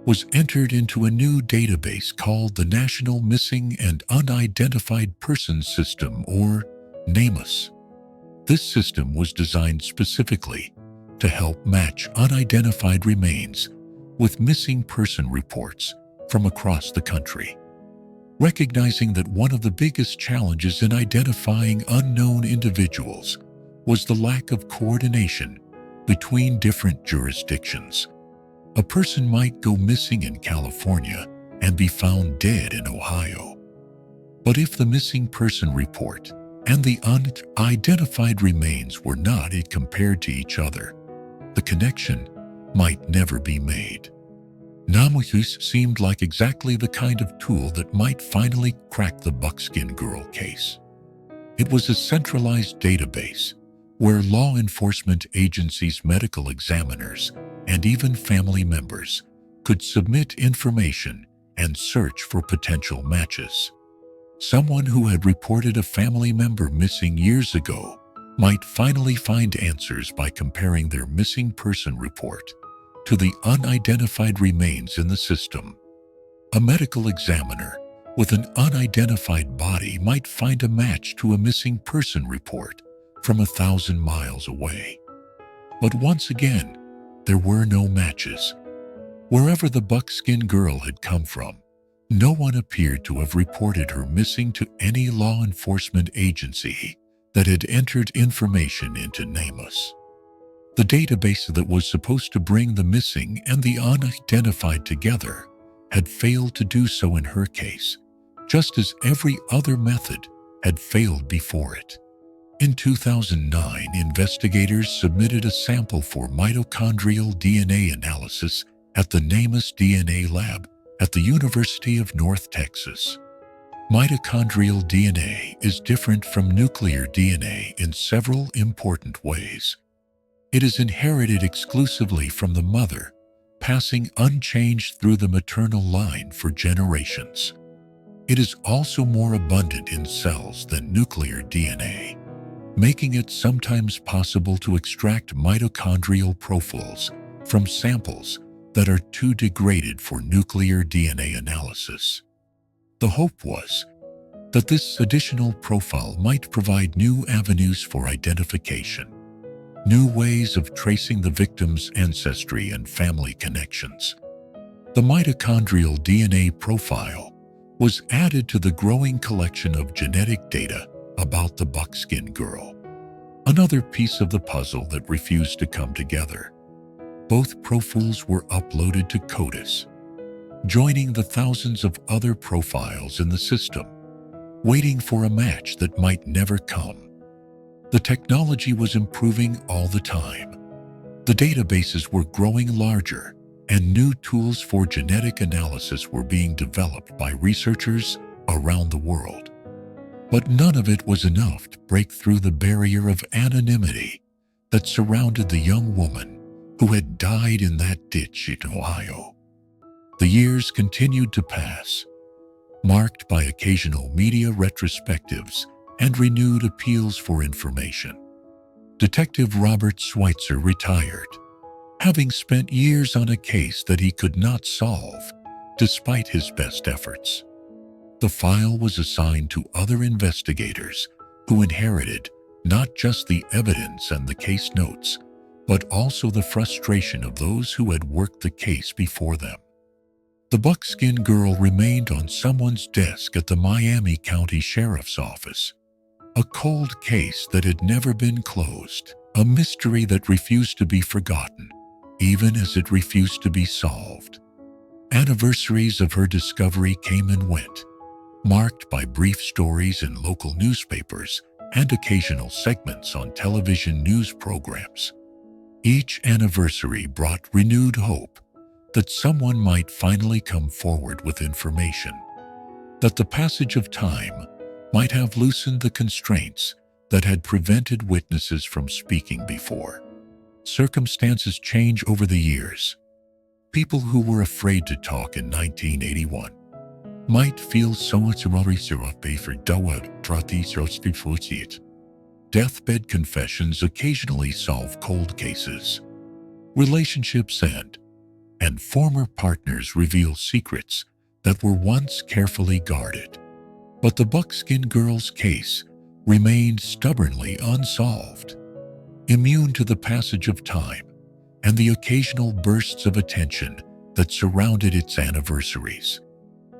was entered into a new database called the National Missing and Unidentified Persons System, or NamUs. This system was designed specifically to help match unidentified remains with missing person reports from across the country. Recognizing that one of the biggest challenges in identifying unknown individuals was the lack of coordination between different jurisdictions. A person might go missing in California and be found dead in Ohio. But if the missing person report and the unidentified remains were not compared to each other, the connection might never be made. NamUs seemed like exactly the kind of tool that might finally crack the Buckskin Girl case. It was a centralized database where law enforcement agencies, medical examiners, and even family members could submit information and search for potential matches. Someone who had reported a family member missing years ago might finally find answers by comparing their missing person report to the unidentified remains in the system. A medical examiner with an unidentified body might find a match to a missing person report from 1,000 miles away. But once again, there were no matches. Wherever the Buckskin Girl had come from, no one appeared to have reported her missing to any law enforcement agency that had entered information into NamUs. The database that was supposed to bring the missing and the unidentified together had failed to do so in her case, just as every other method had failed before it. In 2009, investigators submitted a sample for mitochondrial DNA analysis at the NamUs DNA lab at the University of North Texas. Mitochondrial DNA is different from nuclear DNA in several important ways. It is inherited exclusively from the mother, passing unchanged through the maternal line for generations. It is also more abundant in cells than nuclear DNA, making it sometimes possible to extract mitochondrial profiles from samples that are too degraded for nuclear DNA analysis. The hope was that this additional profile might provide new avenues for identification, new ways of tracing the victim's ancestry and family connections. The mitochondrial DNA profile was added to the growing collection of genetic data about the Buckskin Girl, another piece of the puzzle that refused to come together. Both profiles were uploaded to CODIS, joining the thousands of other profiles in the system, waiting for a match that might never come. The technology was improving all the time. The databases were growing larger, and new tools for genetic analysis were being developed by researchers around the world. But none of it was enough to break through the barrier of anonymity that surrounded the young woman who had died in that ditch in Ohio. The years continued to pass, marked by occasional media retrospectives and renewed appeals for information. Detective Robert Schweitzer retired, having spent years on a case that he could not solve, despite his best efforts. The file was assigned to other investigators who inherited not just the evidence and the case notes, but also the frustration of those who had worked the case before them. The Buckskin Girl remained on someone's desk at the Miami County Sheriff's Office, a cold case that had never been closed, a mystery that refused to be forgotten, even as it refused to be solved. Anniversaries of her discovery came and went, marked by brief stories in local newspapers and occasional segments on television news programs. Each anniversary brought renewed hope that someone might finally come forward with information, that the passage of time might have loosened the constraints that had prevented witnesses from speaking before. Circumstances change over the years. People who were afraid to talk in 1981 might feel so much Deathbed confessions occasionally solve cold cases. Relationships end, and former partners reveal secrets that were once carefully guarded. But the Buckskin Girl's case remained stubbornly unsolved, immune to the passage of time and the occasional bursts of attention that surrounded its anniversaries.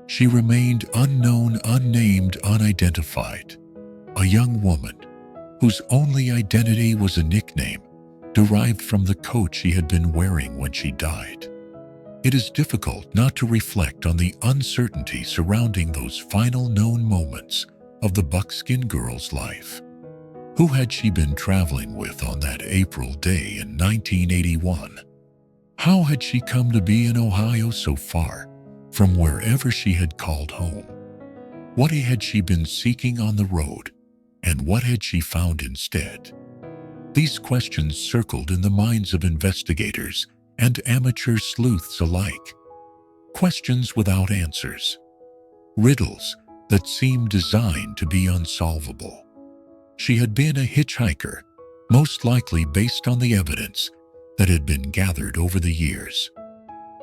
She remained unknown, unnamed, unidentified, a young woman whose only identity was a nickname derived from the coat she had been wearing when she died. It is difficult not to reflect on the uncertainty surrounding those final known moments of the Buckskin Girl's life. Who had she been traveling with on that April day in 1981? How had she come to be in Ohio so far from wherever she had called home? What had she been seeking on the road, and what had she found instead? These questions circled in the minds of investigators and amateur sleuths alike. Questions without answers. Riddles that seemed designed to be unsolvable. She had been a hitchhiker, most likely based on the evidence that had been gathered over the years.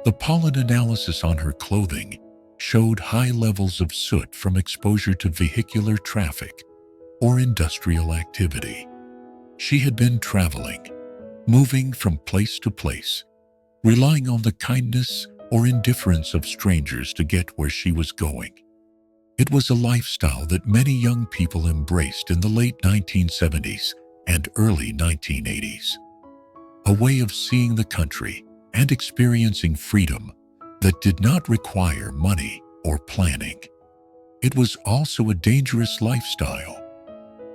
The pollen analysis on her clothing showed high levels of soot from exposure to vehicular traffic or industrial activity. She had been traveling, moving from place to place, relying on the kindness or indifference of strangers to get where she was going. It was a lifestyle that many young people embraced in the late 1970s and early 1980s. A way of seeing the country and experiencing freedom that did not require money or planning. It was also a dangerous lifestyle,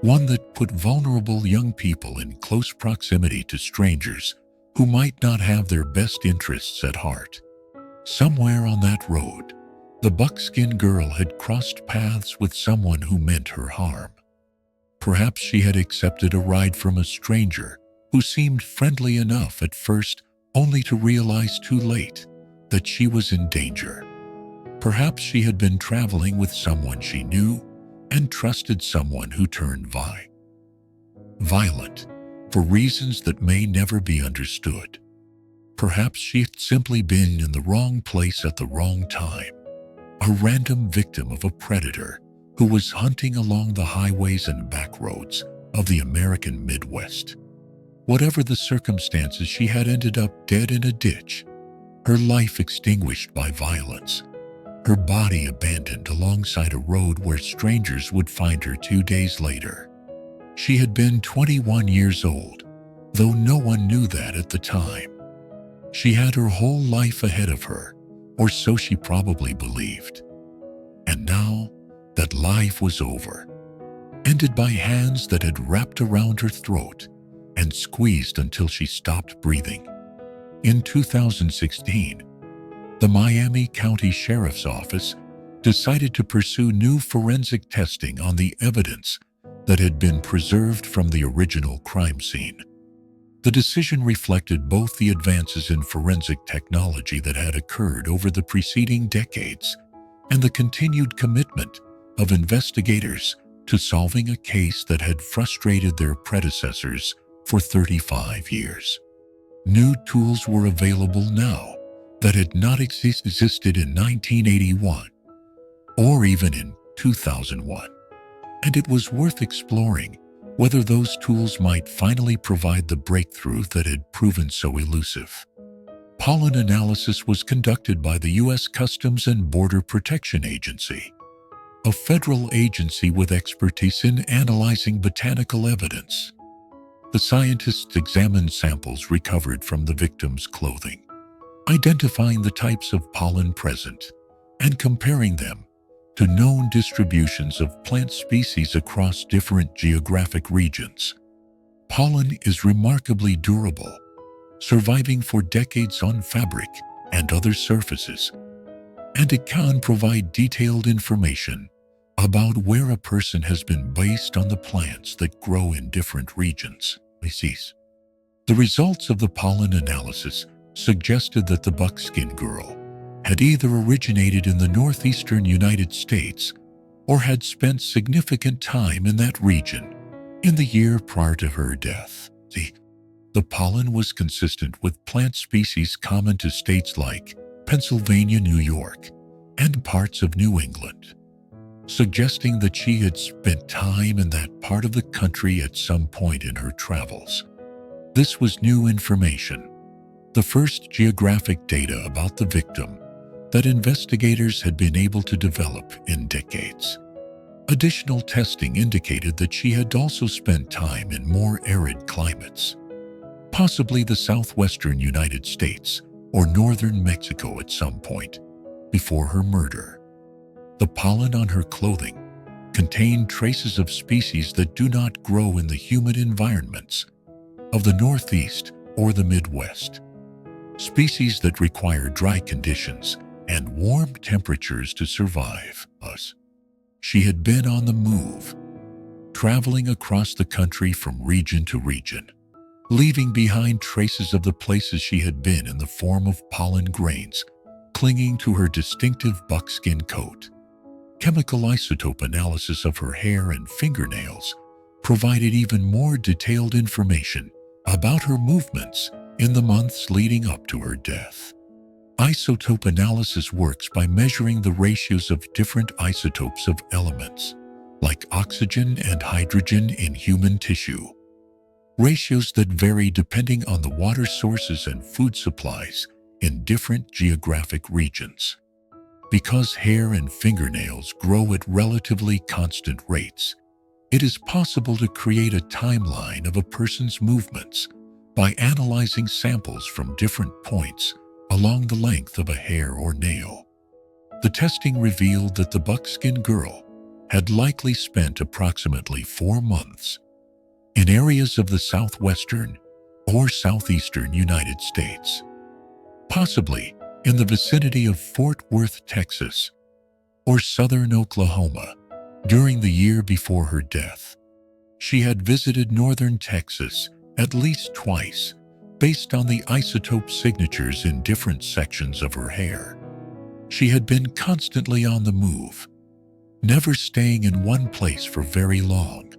one that put vulnerable young people in close proximity to strangers who might not have their best interests at heart. Somewhere on that road, the Buckskin Girl had crossed paths with someone who meant her harm. Perhaps she had accepted a ride from a stranger who seemed friendly enough at first, only to realize too late that she was in danger. Perhaps she had been traveling with someone she knew and trusted, someone who turned violent for reasons that may never be understood. Perhaps she had simply been in the wrong place at the wrong time, a random victim of a predator who was hunting along the highways and back roads of the American Midwest. Whatever the circumstances, she had ended up dead in a ditch, her life extinguished by violence, her body abandoned alongside a road where strangers would find her 2 days later. She had been 21 years old, though no one knew that at the time. She had her whole life ahead of her, or so she probably believed. And now that life was over, ended by hands that had wrapped around her throat and squeezed until she stopped breathing. In 2016, the Miami County Sheriff's Office decided to pursue new forensic testing on the evidence that had been preserved from the original crime scene. The decision reflected both the advances in forensic technology that had occurred over the preceding decades and the continued commitment of investigators to solving a case that had frustrated their predecessors for 35 years. New tools were available now that had not existed in 1981 or even in 2001, and it was worth exploring whether those tools might finally provide the breakthrough that had proven so elusive. Pollen analysis was conducted by the U.S. Customs and Border Protection Agency, a federal agency with expertise in analyzing botanical evidence. The scientists examined samples recovered from the victim's clothing, identifying the types of pollen present and comparing them to known distributions of plant species across different geographic regions. Pollen is remarkably durable, surviving for decades on fabric and other surfaces, and it can provide detailed information about where a person has been based on the plants that grow in different regions. The results of the pollen analysis suggested that the Buckskin Girl had either originated in the northeastern United States or had spent significant time in that region in the year prior to her death. The pollen was consistent with plant species common to states like Pennsylvania, New York, and parts of New England, suggesting that she had spent time in that part of the country at some point in her travels. This was new information, the first geographic data about the victim that investigators had been able to develop in decades. Additional testing indicated that she had also spent time in more arid climates, possibly the southwestern United States or northern Mexico at some point before her murder. The pollen on her clothing contained traces of species that do not grow in the humid environments of the Northeast or the Midwest, species that require dry conditions and warm temperatures to survive. She had been on the move, traveling across the country from region to region, leaving behind traces of the places she had been in the form of pollen grains clinging to her distinctive buckskin coat. Chemical isotope analysis of her hair and fingernails provided even more detailed information about her movements in the months leading up to her death. Isotope analysis works by measuring the ratios of different isotopes of elements, like oxygen and hydrogen in human tissue, ratios that vary depending on the water sources and food supplies in different geographic regions. Because hair and fingernails grow at relatively constant rates, it is possible to create a timeline of a person's movements by analyzing samples from different points along the length of a hair or nail. The testing revealed that the Buckskin Girl had likely spent approximately 4 months in areas of the southwestern or southeastern United States, possibly in the vicinity of Fort Worth, Texas, or southern Oklahoma during the year before her death. She had visited northern Texas at least twice, based on the isotope signatures in different sections of her hair. She had been constantly on the move, never staying in one place for very long,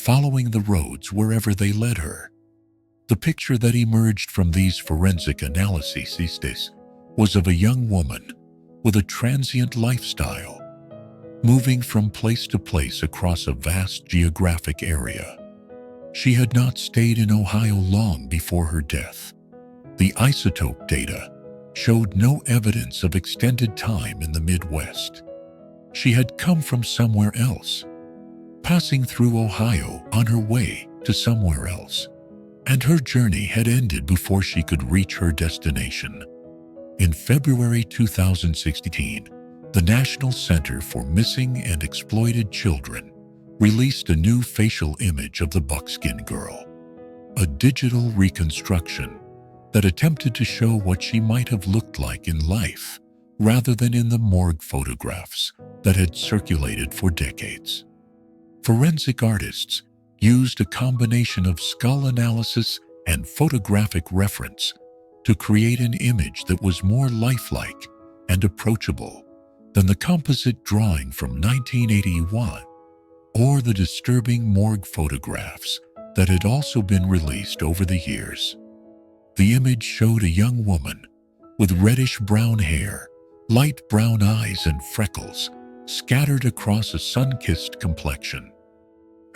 following the roads wherever they led her. The picture that emerged from these forensic analyses was of a young woman with a transient lifestyle, moving from place to place across a vast geographic area. She had not stayed in Ohio long before her death. The isotope data showed no evidence of extended time in the Midwest. She had come from somewhere else, passing through Ohio on her way to somewhere else, and her journey had ended before she could reach her destination. In February 2016, the National Center for Missing and Exploited Children released a new facial image of the Buckskin Girl, a digital reconstruction that attempted to show what she might have looked like in life rather than in the morgue photographs that had circulated for decades. Forensic artists used a combination of skull analysis and photographic reference to create an image that was more lifelike and approachable than the composite drawing from 1981 or the disturbing morgue photographs that had also been released over the years. The image showed a young woman with reddish-brown hair, light brown eyes, and freckles scattered across a sun-kissed complexion.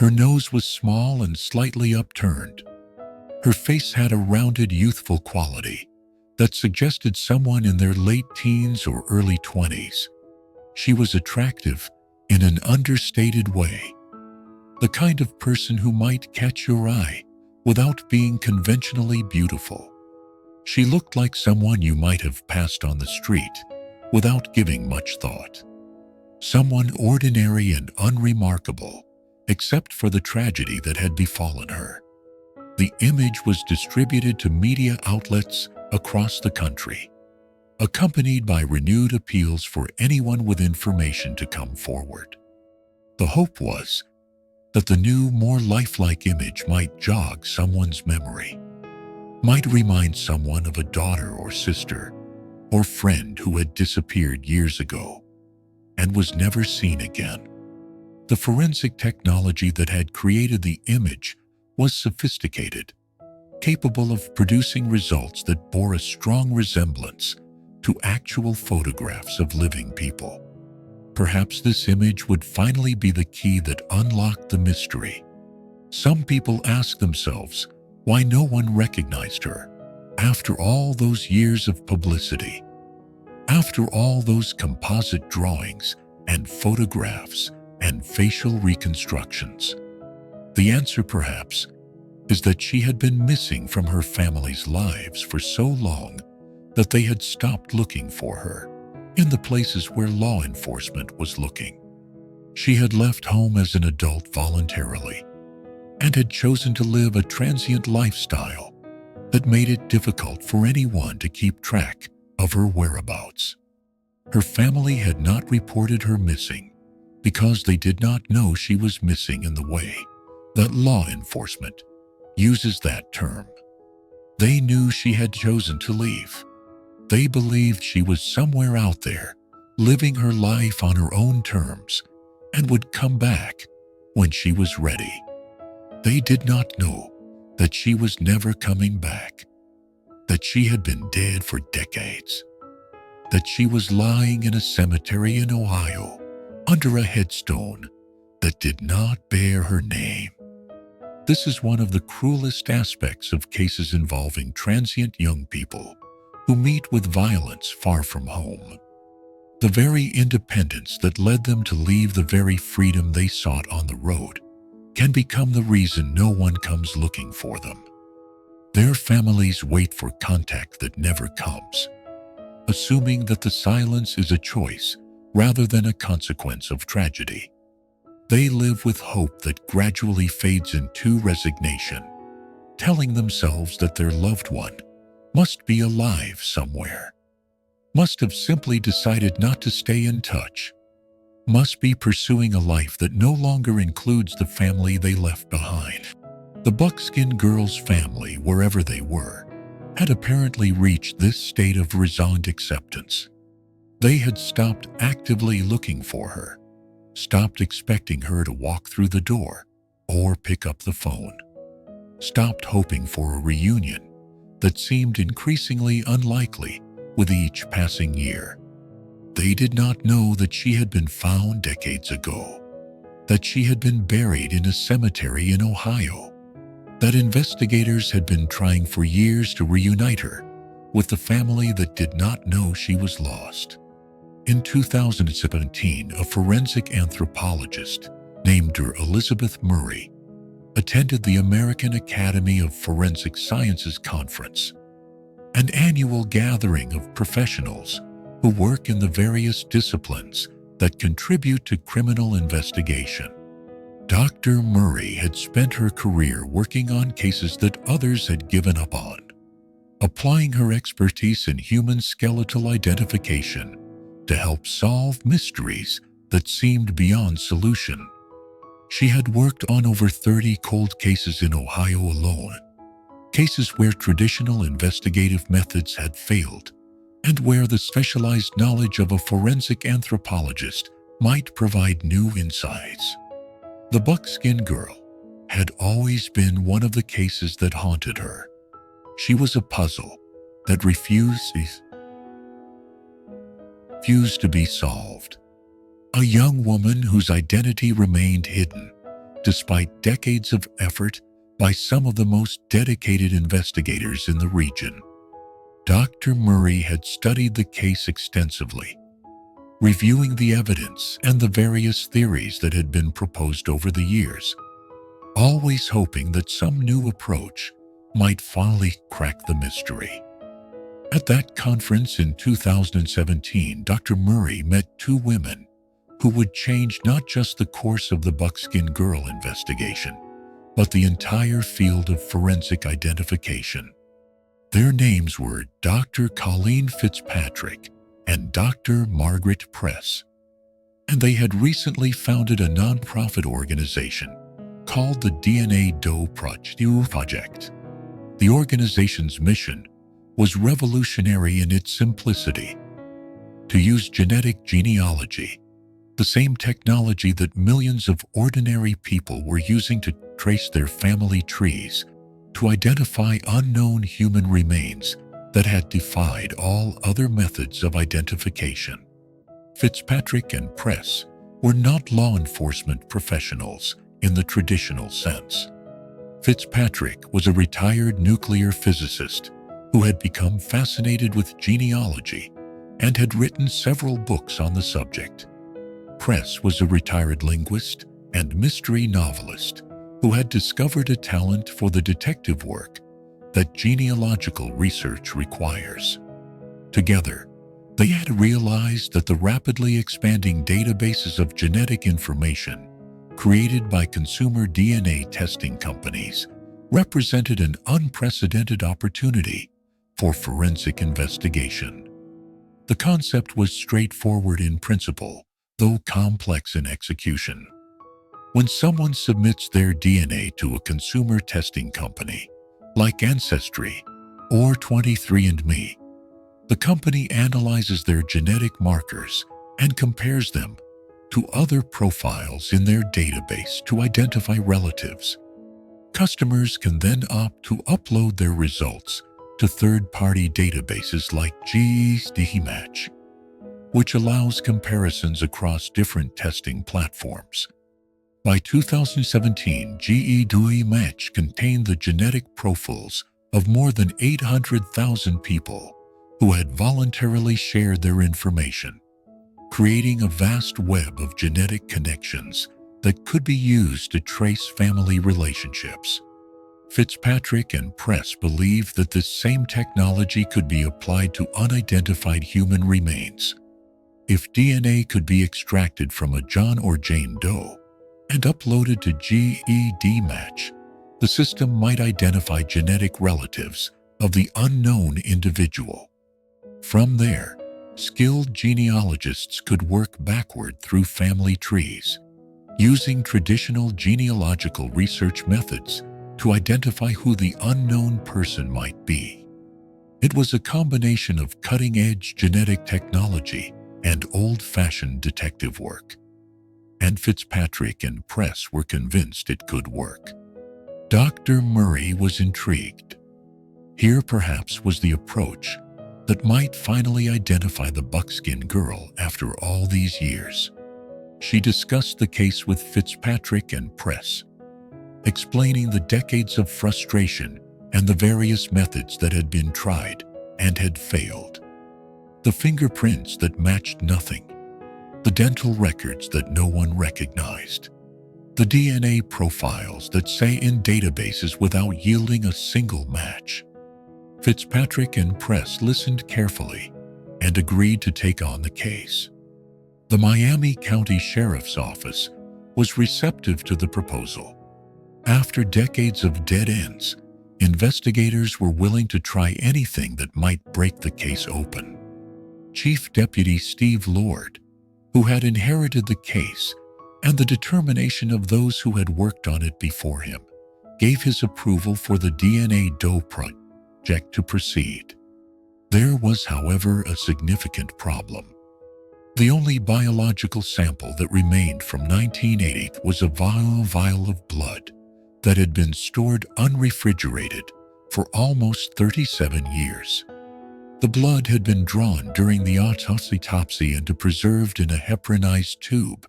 Her nose was small and slightly upturned. Her face had a rounded, youthful quality that suggested someone in their late teens or early 20s. She was attractive in an understated way, the kind of person who might catch your eye without being conventionally beautiful. She looked like someone you might have passed on the street without giving much thought. Someone ordinary and unremarkable, except for the tragedy that had befallen her. The image was distributed to media outlets across the country, accompanied by renewed appeals for anyone with information to come forward. The hope was that the new, more lifelike image might jog someone's memory, might remind someone of a daughter or sister or friend who had disappeared years ago and was never seen again. The forensic technology that had created the image was sophisticated, capable of producing results that bore a strong resemblance to actual photographs of living people. Perhaps this image would finally be the key that unlocked the mystery. Some people ask themselves why no one recognized her after all those years of publicity, after all those composite drawings and photographs and facial reconstructions. The answer, perhaps, is that she had been missing from her family's lives for so long that they had stopped looking for her in the places where law enforcement was looking. She had left home as an adult voluntarily and had chosen to live a transient lifestyle that made it difficult for anyone to keep track of her whereabouts. Her family had not reported her missing because they did not know she was missing in the way that law enforcement uses that term. They knew she had chosen to leave. They believed she was somewhere out there, living her life on her own terms, and would come back when she was ready. They did not know that she was never coming back, that she had been dead for decades, that she was lying in a cemetery in Ohio under a headstone that did not bear her name. This is one of the cruelest aspects of cases involving transient young people who meet with violence far from home. The very independence that led them to leave the very freedom they sought on the road can become the reason no one comes looking for them. Their families wait for contact that never comes, assuming that the silence is a choice rather than a consequence of tragedy. They live with hope that gradually fades into resignation, telling themselves that their loved one must be alive somewhere, must have simply decided not to stay in touch, must be pursuing a life that no longer includes the family they left behind. The Buckskin Girl's family, wherever they were, had apparently reached this state of resigned acceptance. They had stopped actively looking for her, stopped expecting her to walk through the door or pick up the phone, stopped hoping for a reunion that seemed increasingly unlikely with each passing year. They did not know that she had been found decades ago, that she had been buried in a cemetery in Ohio, that investigators had been trying for years to reunite her with the family that did not know she was lost. In 2017, a forensic anthropologist named Elizabeth Murray attended the American Academy of Forensic Sciences Conference, an annual gathering of professionals who work in the various disciplines that contribute to criminal investigation. Dr. Murray had spent her career working on cases that others had given up on, applying her expertise in human skeletal identification to help solve mysteries that seemed beyond solution. She had worked on over 30 cold cases in Ohio alone, cases where traditional investigative methods had failed, and where the specialized knowledge of a forensic anthropologist might provide new insights. The Buckskin Girl had always been one of the cases that haunted her. She was a puzzle that refused to be solved. A young woman whose identity remained hidden despite decades of effort by some of the most dedicated investigators in the region. Dr. Murray had studied the case extensively, reviewing the evidence and the various theories that had been proposed over the years, always hoping that some new approach might finally crack the mystery. At that conference in 2017, Dr. Murray met two women who would change not just the course of the Buckskin Girl investigation, but the entire field of forensic identification. Their names were Dr. Colleen Fitzpatrick and Dr. Margaret Press, and they had recently founded a nonprofit organization called the DNA Doe Project. The organization's mission was revolutionary in its simplicity: to use genetic genealogy, the same technology that millions of ordinary people were using to trace their family trees, to identify unknown human remains that had defied all other methods of identification. Fitzpatrick and Press were not law enforcement professionals in the traditional sense. Fitzpatrick was a retired nuclear physicist who had become fascinated with genealogy and had written several books on the subject. Press was a retired linguist and mystery novelist who had discovered a talent for the detective work that genealogical research requires. Together, they had realized that the rapidly expanding databases of genetic information created by consumer DNA testing companies represented an unprecedented opportunity for forensic investigation. The concept was straightforward in principle, though complex in execution. When someone submits their DNA to a consumer testing company, like Ancestry or 23andMe, the company analyzes their genetic markers and compares them to other profiles in their database to identify relatives. Customers can then opt to upload their results to third-party databases like Genealogy, which allows comparisons across different testing platforms. By 2017, Genealogy contained the genetic profiles of more than 800,000 people who had voluntarily shared their information, creating a vast web of genetic connections that could be used to trace family relationships. Fitzpatrick and Press believed that this same technology could be applied to unidentified human remains. If DNA could be extracted from a John or Jane Doe and uploaded to Genealogy, the system might identify genetic relatives of the unknown individual. From there, skilled genealogists could work backward through family trees, using traditional genealogical research methods to identify who the unknown person might be. It was a combination of cutting-edge genetic technology and old-fashioned detective work, and Fitzpatrick and Press were convinced it could work. Dr. Murray was intrigued. Here perhaps was the approach that might finally identify the Buckskin Girl after all these years. She discussed the case with Fitzpatrick and Press, explaining the decades of frustration and the various methods that had been tried and had failed. The fingerprints that matched nothing, the dental records that no one recognized, the DNA profiles that say in databases without yielding a single match. Fitzpatrick and Press listened carefully and agreed to take on the case. The Miami County Sheriff's Office was receptive to the proposal. After decades of dead ends, investigators were willing to try anything that might break the case open. Chief Deputy Steve Lord, who had inherited the case and the determination of those who had worked on it before him, gave his approval for the DNA Doe Project to proceed. There was, however, a significant problem. The only biological sample that remained from 1980 was a vial of blood that had been stored unrefrigerated for almost 37 years. The blood had been drawn during the autopsy and preserved in a heparinized tube,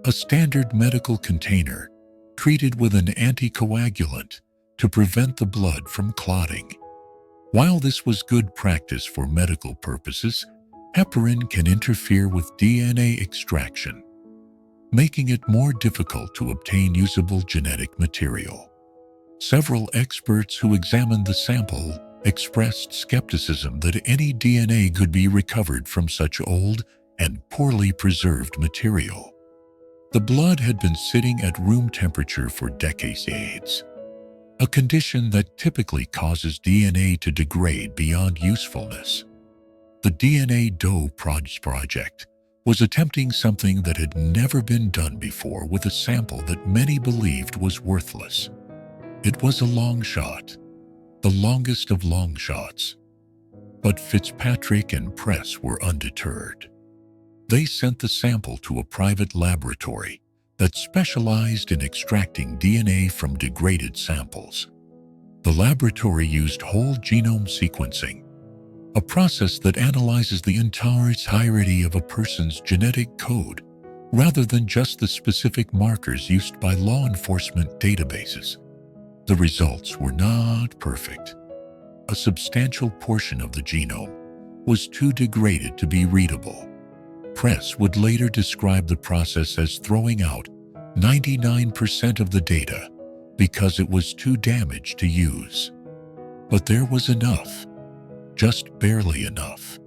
a standard medical container treated with an anticoagulant to prevent the blood from clotting. While this was good practice for medical purposes, heparin can interfere with DNA extraction, making it more difficult to obtain usable genetic material. Several experts who examined the sample expressed skepticism that any DNA could be recovered from such old and poorly preserved material. The blood had been sitting at room temperature for decades, a condition that typically causes DNA to degrade beyond usefulness. The DNA Doe project was attempting something that had never been done before with a sample that many believed was worthless. It was a long shot, the longest of long shots. But Fitzpatrick and Press were undeterred. They sent the sample to a private laboratory that specialized in extracting DNA from degraded samples. The laboratory used whole genome sequencing, a process that analyzes the entirety of a person's genetic code rather than just the specific markers used by law enforcement databases. The results were not perfect. A substantial portion of the genome was too degraded to be readable. Press would later describe the process as throwing out 99% of the data because it was too damaged to use. But there was enough, just barely enough.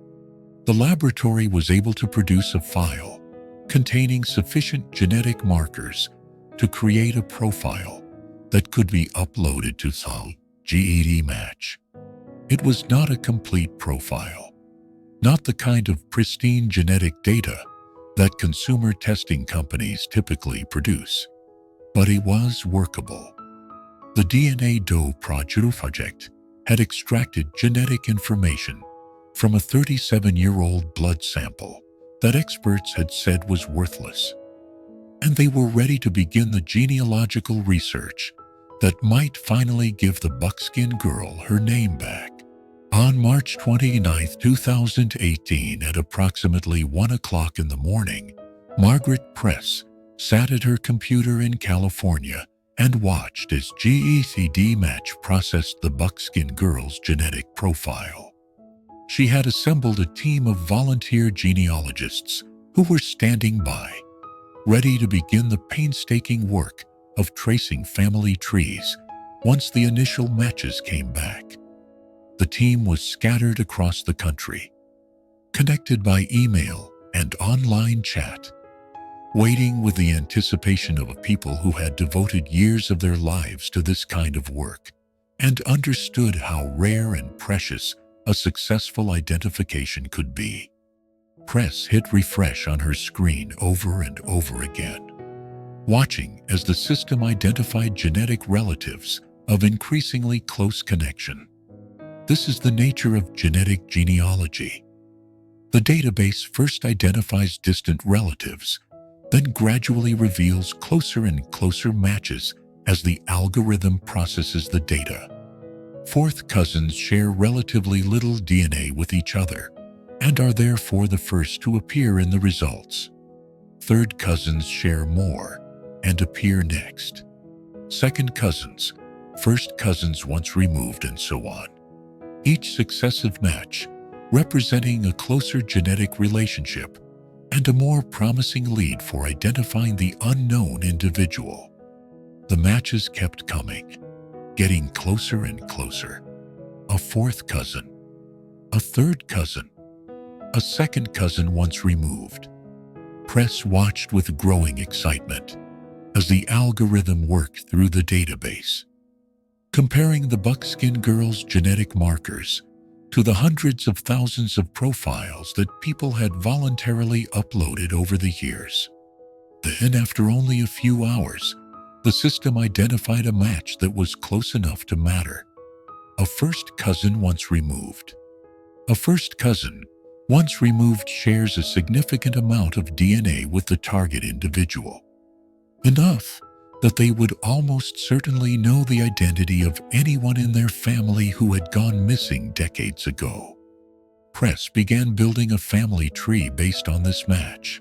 The laboratory was able to produce a file containing sufficient genetic markers to create a profile that could be uploaded to some GED match. It was not a complete profile, not the kind of pristine genetic data that consumer testing companies typically produce, but it was workable. The DNA Doe project had extracted genetic information from a 37-year-old blood sample that experts had said was worthless, and they were ready to begin the genealogical research that might finally give the Buckskin Girl her name back. On March 29, 2018, at approximately 1 o'clock in the morning, Margaret Press sat at her computer in California and watched as GED Match processed the Buckskin Girl's genetic profile. She had assembled a team of volunteer genealogists who were standing by, ready to begin the painstaking work of tracing family trees once the initial matches came back. The team was scattered across the country, connected by email and online chat, waiting with the anticipation of people who had devoted years of their lives to this kind of work and understood how rare and precious a successful identification could be. Press hit refresh on her screen over and over again, watching as the system identified genetic relatives of increasingly close connection. This is the nature of genetic genealogy. The database first identifies distant relatives, then gradually reveals closer and closer matches as the algorithm processes the data. Fourth cousins share relatively little DNA with each other and are therefore the first to appear in the results. Third cousins share more and appear next. Second cousins, first cousins once removed, and so on. Each successive match representing a closer genetic relationship and a more promising lead for identifying the unknown individual. The matches kept coming, getting closer and closer. A fourth cousin, a third cousin, a second cousin once removed. Press watched with growing excitement as the algorithm worked through the database, comparing the Buckskin Girl's genetic markers to the hundreds of thousands of profiles that people had voluntarily uploaded over the years. Then, after only a few hours, the system identified a match that was close enough to matter. A first cousin once removed. A first cousin once removed shares a significant amount of DNA with the target individual, enough that they would almost certainly know the identity of anyone in their family who had gone missing decades ago. Press began building a family tree based on this match,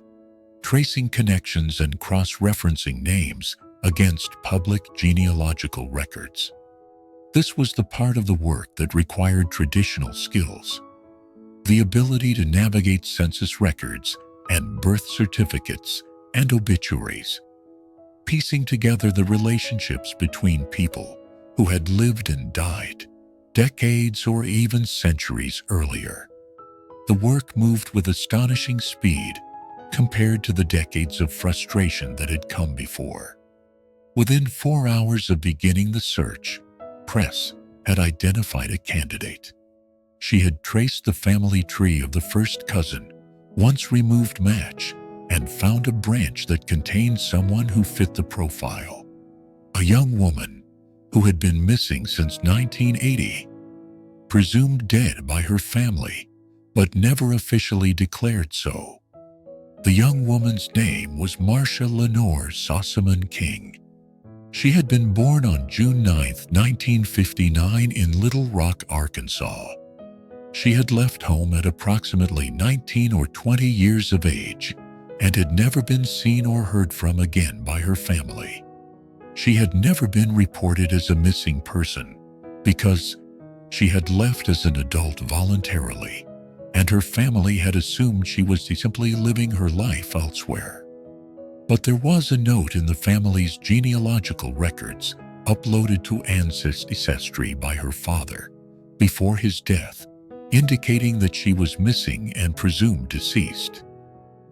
tracing connections and cross-referencing names against public genealogical records. This was the part of the work that required traditional skills, the ability to navigate census records and birth certificates and obituaries, piecing together the relationships between people who had lived and died decades or even centuries earlier. The work moved with astonishing speed compared to the decades of frustration that had come before. Within 4 hours of beginning the search, Press had identified a candidate. She had traced the family tree of the first cousin, once removed match, and found a branch that contained someone who fit the profile. A young woman who had been missing since 1980, presumed dead by her family, but never officially declared so. The young woman's name was Marcia Lenore Sossoman King. She had been born on June 9, 1959 in Little Rock, Arkansas. She had left home at approximately 19 or 20 years of age and had never been seen or heard from again by her family. She had never been reported as a missing person because she had left as an adult voluntarily, and her family had assumed she was simply living her life elsewhere. But there was a note in the family's genealogical records uploaded to Ancestry by her father before his death, indicating that she was missing and presumed deceased.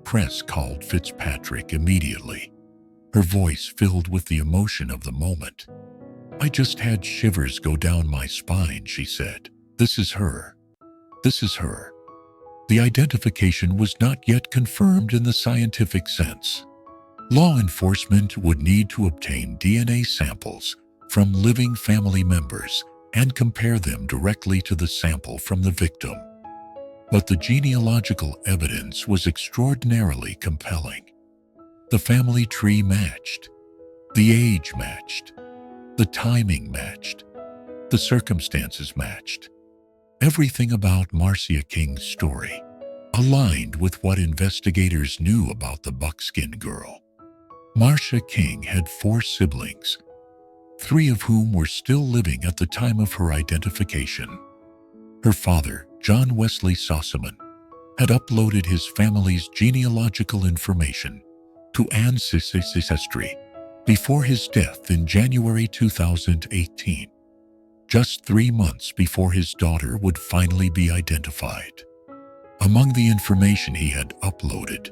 Press called Fitzpatrick immediately, her voice filled with the emotion of the moment. "I just had shivers go down my spine," she said. "This is her. This is her." The identification was not yet confirmed in the scientific sense. Law enforcement would need to obtain DNA samples from living family members and compare them directly to the sample from the victim. But the genealogical evidence was extraordinarily compelling. The family tree matched. The age matched. The timing matched. The circumstances matched. Everything about Marcia King's story aligned with what investigators knew about the Buckskin Girl. Marcia King had 4 siblings, 3 of whom were still living at the time of her identification. Her father, John Wesley Sossoman, had uploaded his family's genealogical information to Ancestry before his death in January 2018, just 3 months before his daughter would finally be identified. Among the information he had uploaded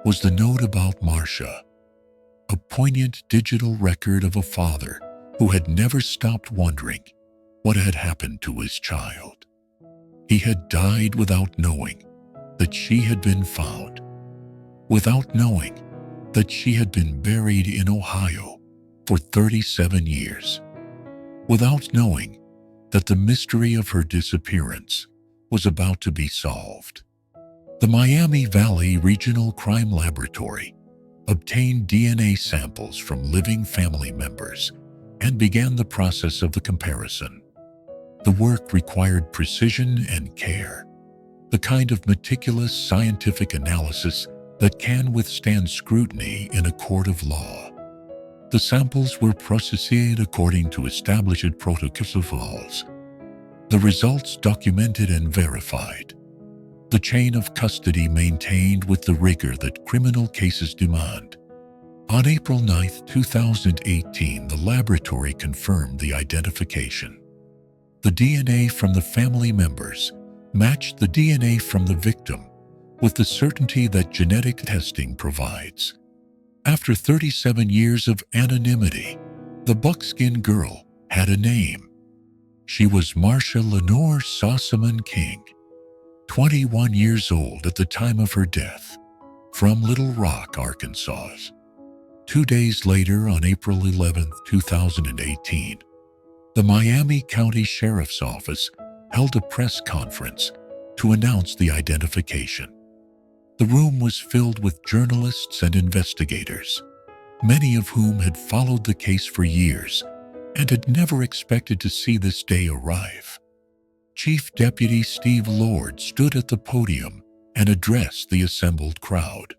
was the note about Marcia, a poignant digital record of a father who had never stopped wondering what had happened to his child. He had died without knowing that she had been found, without knowing that she had been buried in Ohio for 37 years, without knowing that the mystery of her disappearance was about to be solved. The Miami Valley Regional Crime Laboratory obtained DNA samples from living family members and began the process of the comparison. The work required precision and care, the kind of meticulous scientific analysis that can withstand scrutiny in a court of law. The samples were processed according to established protocols, the results documented and verified, the chain of custody maintained with the rigor that criminal cases demand. On April 9, 2018, the laboratory confirmed the identification. The DNA from the family members matched the DNA from the victim with the certainty that genetic testing provides. After 37 years of anonymity, the Buckskin Girl had a name. She was Marcia Lenore Sossoman King, 21 years old at the time of her death, from Little Rock, Arkansas. 2 days later, on April 11, 2018, the Miami County Sheriff's Office held a press conference to announce the identification. The room was filled with journalists and investigators, many of whom had followed the case for years and had never expected to see this day arrive. Chief Deputy Steve Lord stood at the podium and addressed the assembled crowd.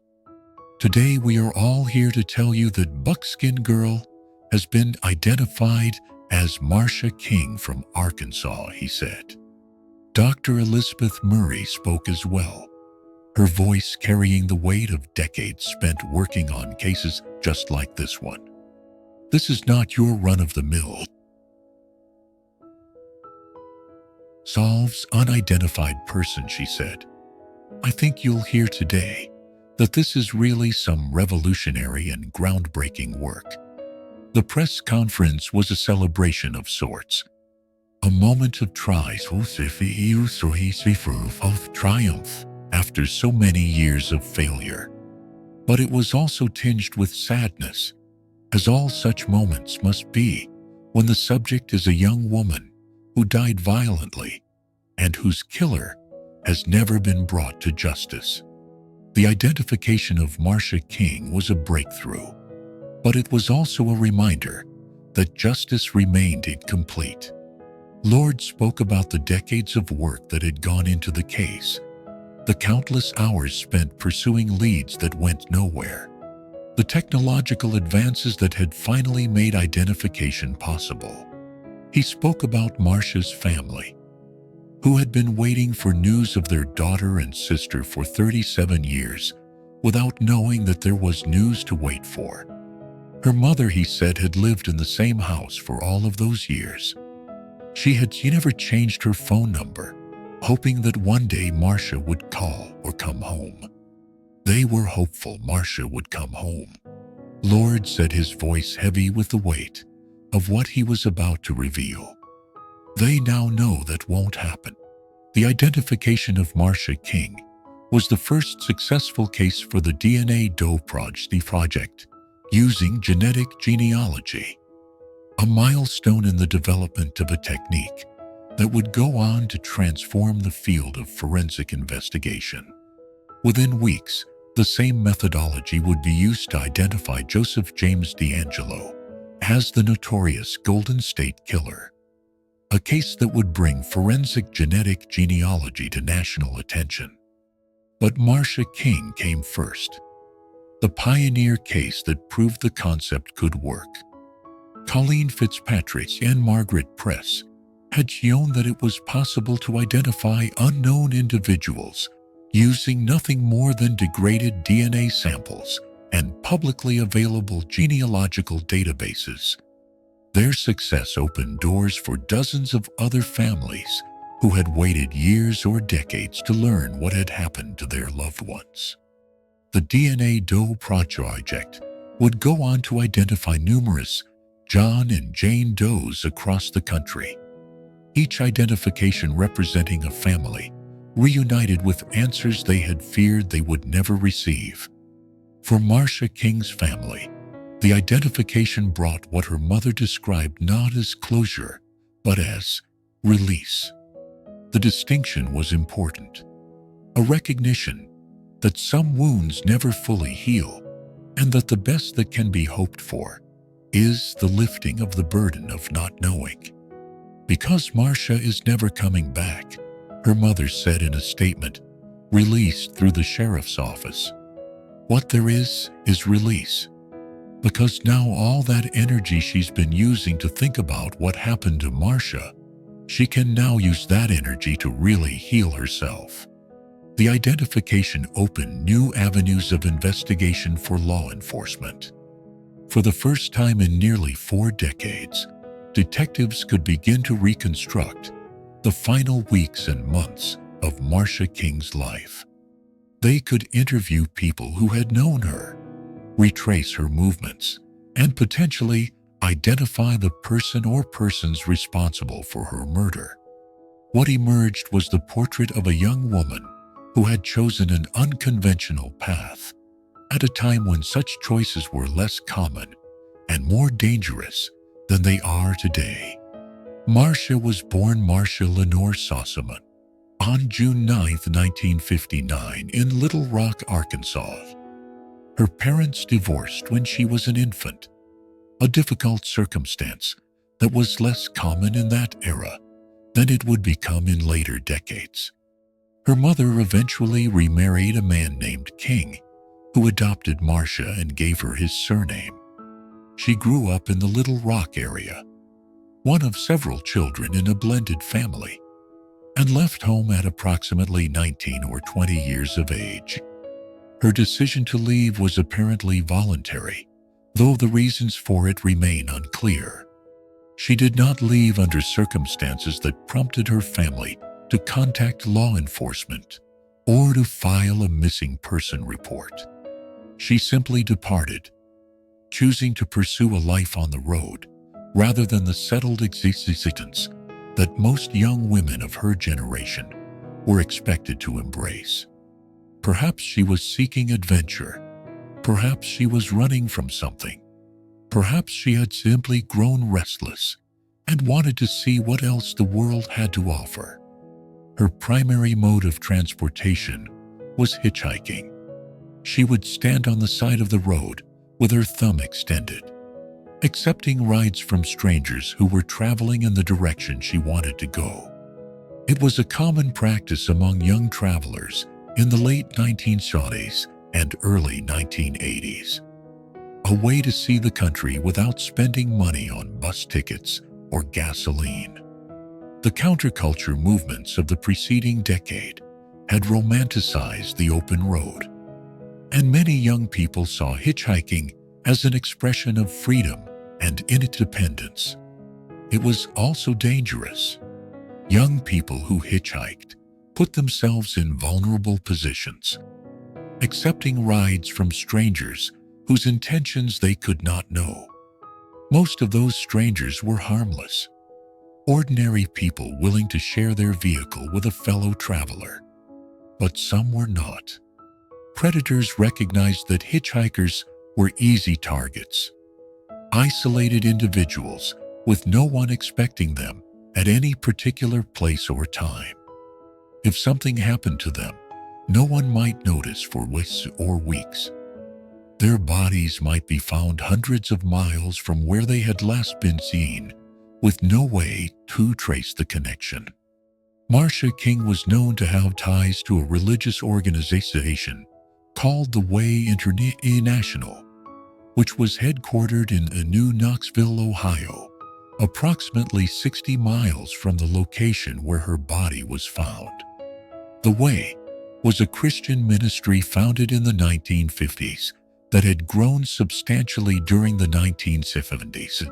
"Today we are all here to tell you that Buckskin Girl has been identified as Marcia King from Arkansas, he said. Dr. Elizabeth Murray spoke as well, her voice carrying the weight of decades spent working on cases just like this one. This is not your run-of-the-mill. Solves unidentified person, she said. I think you'll hear today that this is really some revolutionary and groundbreaking work. The press conference was a celebration of sorts, a moment of triumph after so many years of failure. But it was also tinged with sadness, as all such moments must be when the subject is a young woman who died violently and whose killer has never been brought to justice. The identification of Marcia King was a breakthrough, but it was also a reminder that justice remained incomplete. Lord spoke about the decades of work that had gone into the case, the countless hours spent pursuing leads that went nowhere, the technological advances that had finally made identification possible. He spoke about Marcia's family, who had been waiting for news of their daughter and sister for 37 years without knowing that there was news to wait for. Her mother, he said, had lived in the same house for all of those years. She never changed her phone number, hoping that one day Marcia would call or come home. They were hopeful Marcia would come home. Lord said, his voice heavy with the weight of what he was about to reveal. They now know that won't happen. The identification of Marcia King was the first successful case for the DNA Doe project using genealogy, a milestone in the development of a technique that would go on to transform the field of forensic investigation. Within weeks, the same methodology would be used to identify Joseph James DeAngelo as the notorious Golden State Killer, a case that would bring forensic genetic genealogy to national attention. But Marcia King came first, the pioneer case that proved the concept could work. Colleen Fitzpatrick and Margaret Press had shown that it was possible to identify unknown individuals using nothing more than degraded DNA samples and publicly available genealogical databases. Their success opened doors for dozens of other families who had waited years or decades to learn what had happened to their loved ones. The DNA Doe project would go on to identify numerous John and Jane Does across the country, each identification representing a family reunited with answers they had feared they would never receive. For Marcia King's family, the identification brought what her mother described not as closure, but as release. The distinction was important, a recognition that some wounds never fully heal, and that the best that can be hoped for is the lifting of the burden of not knowing. Because Marcia is never coming back, her mother said in a statement released through the sheriff's office. What there is release. Because now all that energy she's been using to think about what happened to Marcia, she can now use that energy to really heal herself. The identification opened new avenues of investigation for law enforcement. For the first time in nearly 4 decades, detectives could begin to reconstruct the final weeks and months of Marcia King's life. They could interview people who had known her, retrace her movements, and potentially identify the person or persons responsible for her murder. What emerged was the portrait of a young woman who had chosen an unconventional path at a time when such choices were less common and more dangerous than they are today. Marcia was born Marcia Lenore Sossoman on June 9, 1959, in Little Rock, Arkansas. Her parents divorced when she was an infant, a difficult circumstance that was less common in that era than it would become in later decades. Her mother eventually remarried a man named King, who adopted Marcia and gave her his surname. She grew up in the Little Rock area, one of several children in a blended family, and left home at approximately 19 or 20 years of age. Her decision to leave was apparently voluntary, though the reasons for it remain unclear. She did not leave under circumstances that prompted her family to contact law enforcement or to file a missing person report. She simply departed, choosing to pursue a life on the road rather than the settled existence that most young women of her generation were expected to embrace. Perhaps she was seeking adventure. Perhaps she was running from something. Perhaps she had simply grown restless and wanted to see what else the world had to offer. Her primary mode of transportation was hitchhiking. She would stand on the side of the road with her thumb extended, accepting rides from strangers who were traveling in the direction she wanted to go. It was a common practice among young travelers in the late 1970s and early 1980s. A way to see the country without spending money on bus tickets or gasoline. The counterculture movements of the preceding decade had romanticized the open road, and many young people saw hitchhiking as an expression of freedom and independence. It was also dangerous. Young people who hitchhiked put themselves in vulnerable positions, accepting rides from strangers whose intentions they could not know. Most of those strangers were harmless, ordinary people willing to share their vehicle with a fellow traveler. But some were not. Predators recognized that hitchhikers were easy targets, isolated individuals with no one expecting them at any particular place or time. If something happened to them, no one might notice for weeks or weeks. Their bodies might be found hundreds of miles from where they had last been seen, with no way to trace the connection. Marcia King was known to have ties to a religious organization called the Way International, which was headquartered in New Knoxville, Ohio, approximately 60 miles from the location where her body was found. The Way was a Christian ministry founded in the 1950s that had grown substantially during the 1970s,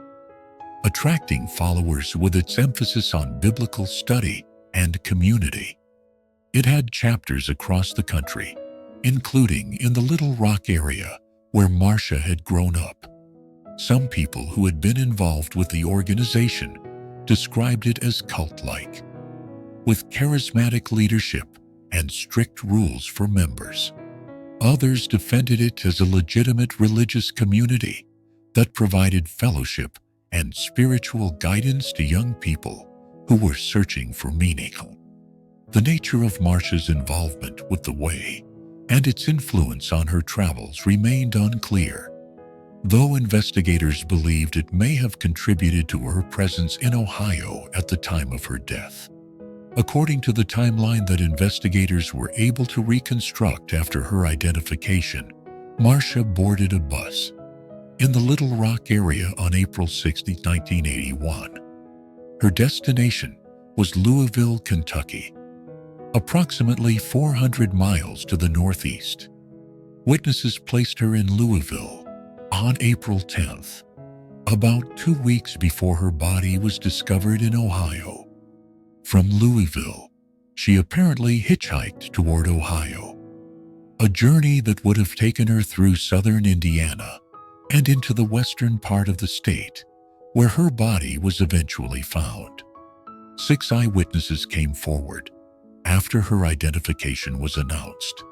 attracting followers with its emphasis on biblical study and community. It had chapters across the country, including in the Little Rock area where Marcia had grown up. Some people who had been involved with the organization described it as cult-like, with charismatic leadership and strict rules for members. Others defended it as a legitimate religious community that provided fellowship and spiritual guidance to young people who were searching for meaning. The nature of Marcia's involvement with the Way and its influence on her travels remained unclear, though investigators believed it may have contributed to her presence in Ohio at the time of her death. According to the timeline that investigators were able to reconstruct after her identification, Marcia boarded a bus in the Little Rock area on April 16, 1981. Her destination was Louisville, Kentucky, approximately 400 miles to the northeast. Witnesses placed her in Louisville on April 10th, about 2 weeks before her body was discovered in Ohio. From Louisville, she apparently hitchhiked toward Ohio, a journey that would have taken her through southern Indiana and into the western part of the state, where her body was eventually found. 6 eyewitnesses came forward after her identification was announced,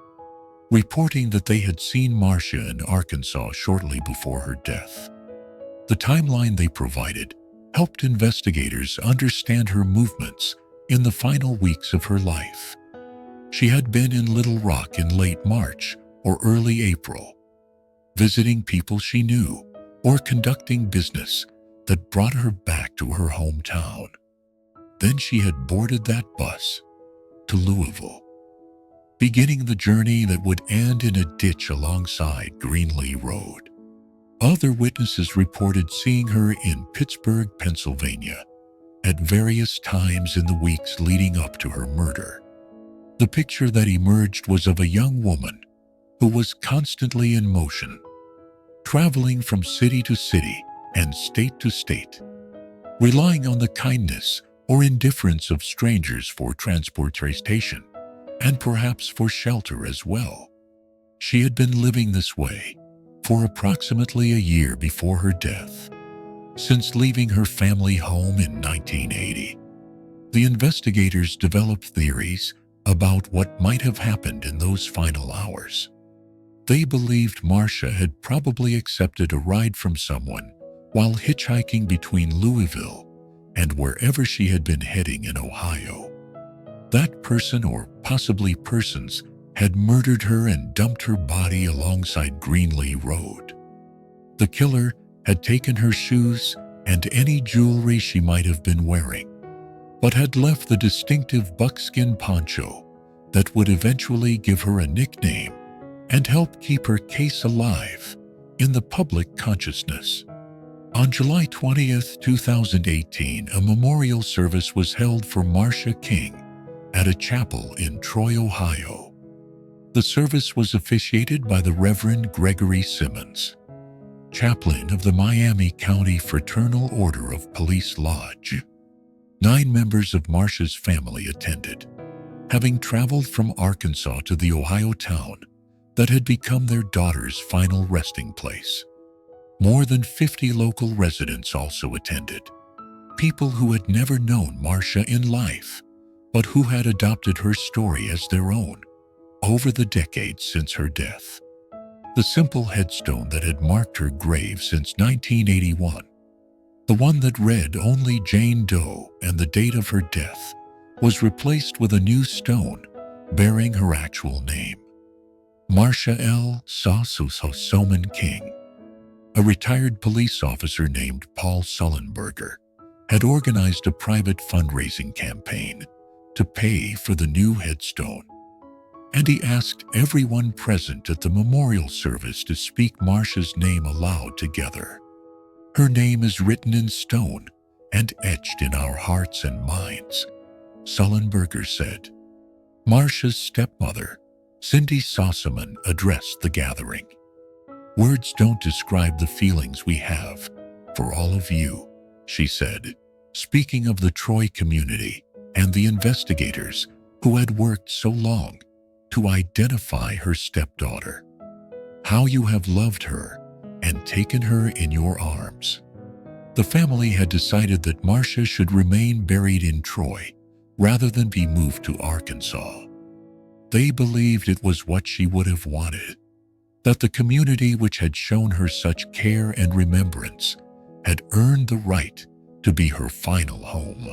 reporting that they had seen Marcia in Arkansas shortly before her death. The timeline they provided helped investigators understand her movements in the final weeks of her life. She had been in Little Rock in late March or early April, visiting people she knew or conducting business that brought her back to her hometown. Then she had boarded that bus to Louisville, beginning the journey that would end in a ditch alongside Greenlee Road. Other witnesses reported seeing her in Pittsburgh, Pennsylvania, at various times in the weeks leading up to her murder. The picture that emerged was of a young woman who was constantly in motion, traveling from city to city and state to state, relying on the kindness or indifference of strangers for transportation and perhaps for shelter as well. She had been living this way for approximately a year before her death. Since leaving her family home in 1980, the investigators developed theories about what might have happened in those final hours. They believed Marcia had probably accepted a ride from someone while hitchhiking between Louisville and wherever she had been heading in Ohio. That person, or possibly persons, had murdered her and dumped her body alongside Greenlee Road. The killer had taken her shoes and any jewelry she might have been wearing, but had left the distinctive buckskin poncho that would eventually give her a nickname and help keep her case alive in the public consciousness. On July 20th, 2018, a memorial service was held for Marcia King at a chapel in Troy, Ohio. The service was officiated by the Reverend Gregory Simmons, chaplain of the Miami County Fraternal Order of Police Lodge. 9 members of Marcia's family attended, having traveled from Arkansas to the Ohio town that had become their daughter's final resting place. More than 50 local residents also attended, people who had never known Marcia in life, but who had adopted her story as their own over the decades since her death. The simple headstone that had marked her grave since 1981, the one that read only Jane Doe and the date of her death, was replaced with a new stone bearing her actual name, Marcia L. Sossoman King. A retired police officer named Paul Sullenberger had organized a private fundraising campaign to pay for the new headstone, and he asked everyone present at the memorial service to speak Marcia's name aloud together. Her name is written in stone and etched in our hearts and minds, Sullenberger said. Marcia's stepmother, Cindy Sossoman, addressed the gathering. "Words don't describe the feelings we have for all of you," she said, speaking of the Troy community and the investigators who had worked so long to identify her stepdaughter. "How you have loved her and taken her in your arms." The family had decided that Marcia should remain buried in Troy rather than be moved to Arkansas. They believed it was what she would have wanted, that the community which had shown her such care and remembrance had earned the right to be her final home.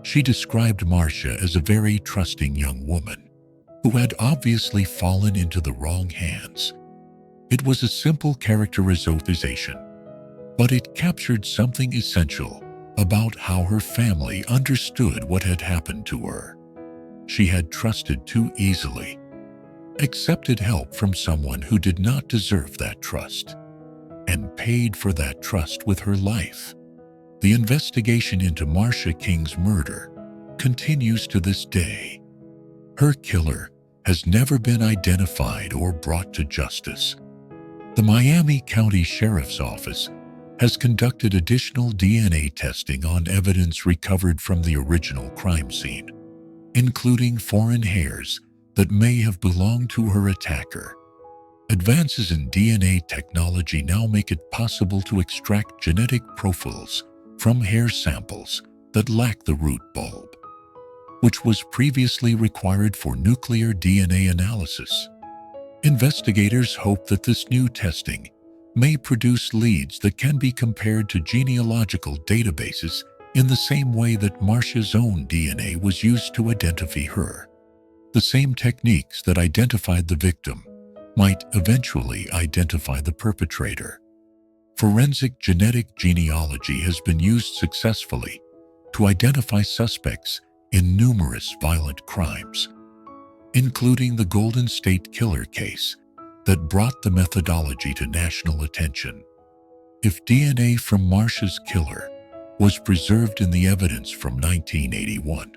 She described Marcia as a very trusting young woman who had obviously fallen into the wrong hands. It was a simple characterization, but it captured something essential about how her family understood what had happened to her. She had trusted too easily, accepted help from someone who did not deserve that trust, and paid for that trust with her life. The investigation into Marcia King's murder continues to this day. Her killer has never been identified or brought to justice. The Miami County Sheriff's Office has conducted additional DNA testing on evidence recovered from the original crime scene, including foreign hairs that may have belonged to her attacker. Advances in DNA technology now make it possible to extract genetic profiles from hair samples that lack the root bulb, which was previously required for nuclear DNA analysis. Investigators hope that this new testing may produce leads that can be compared to genealogical databases in the same way that Marcia's own DNA was used to identify her. The same techniques that identified the victim might eventually identify the perpetrator. Forensic genetic genealogy has been used successfully to identify suspects in numerous violent crimes, including the Golden State Killer case that brought the methodology to national attention. If DNA from Marcia's killer was preserved in the evidence from 1981,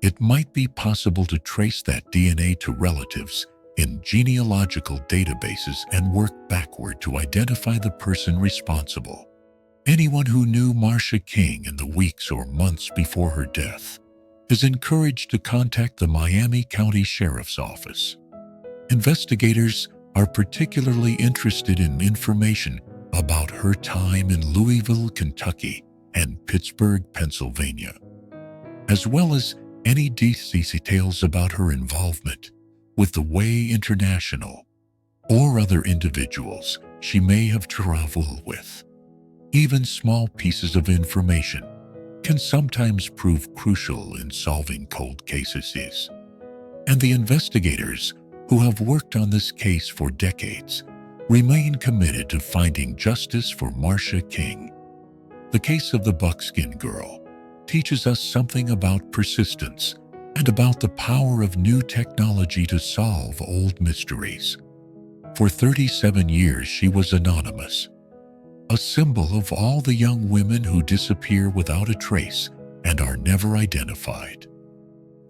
it might be possible to trace that DNA to relatives in genealogical databases and work backward to identify the person responsible. Anyone who knew Marcia King in the weeks or months before her death is encouraged to contact the Miami County Sheriff's Office. Investigators are particularly interested in information about her time in Louisville, Kentucky, and Pittsburgh, Pennsylvania, as well as any details about her involvement with the Way International or other individuals she may have traveled with. Even small pieces of information can sometimes prove crucial in solving cold cases. And the investigators who have worked on this case for decades remain committed to finding justice for Marcia King. The case of the Buckskin Girl teaches us something about persistence and about the power of new technology to solve old mysteries. For 37 years, she was anonymous, a symbol of all the young women who disappear without a trace and are never identified.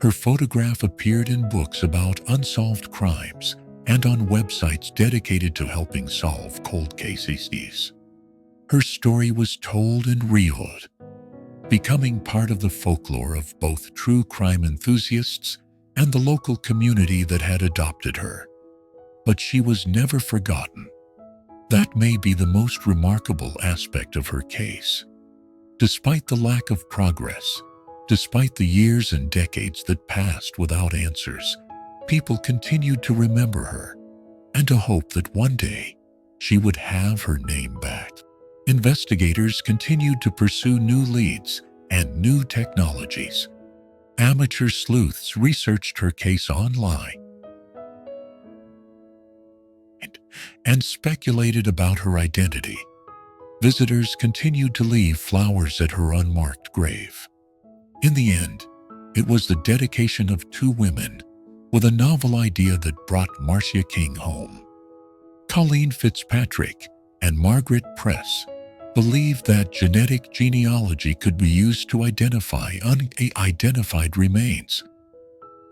Her photograph appeared in books about unsolved crimes and on websites dedicated to helping solve cold cases. Her story was told and retold, becoming part of the folklore of both true crime enthusiasts and the local community that had adopted her. But she was never forgotten. That may be the most remarkable aspect of her case. Despite the lack of progress, despite the years and decades that passed without answers, people continued to remember her and to hope that one day she would have her name back. Investigators continued to pursue new leads and new technologies. Amateur sleuths researched her case online and speculated about her identity. Visitors continued to leave flowers at her unmarked grave. In the end, it was the dedication of two women with a novel idea that brought Marcia King home. Colleen Fitzpatrick and Margaret Press believed that genetic genealogy could be used to identify unidentified remains,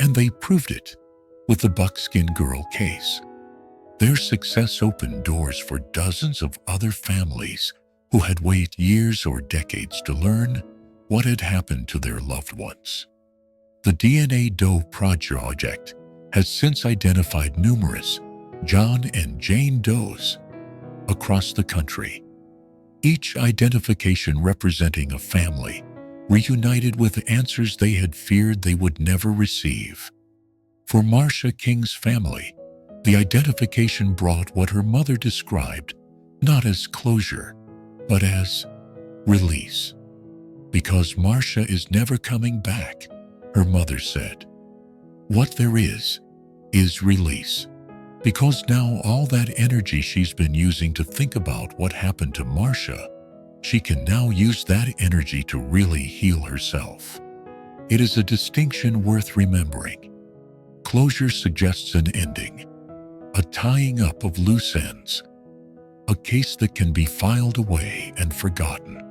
and they proved it with the Buckskin Girl case. Their success opened doors for dozens of other families who had waited years or decades to learn what had happened to their loved ones. The DNA Doe Project has since identified numerous John and Jane Does across the country, each identification representing a family reunited with answers they had feared they would never receive. For Marcia King's family, the identification brought what her mother described not as closure, but as release. Because Marcia is never coming back, her mother said. What there is release. Because now all that energy she's been using to think about what happened to Marcia, she can now use that energy to really heal herself. It is a distinction worth remembering. Closure suggests an ending, a tying up of loose ends, a case that can be filed away and forgotten.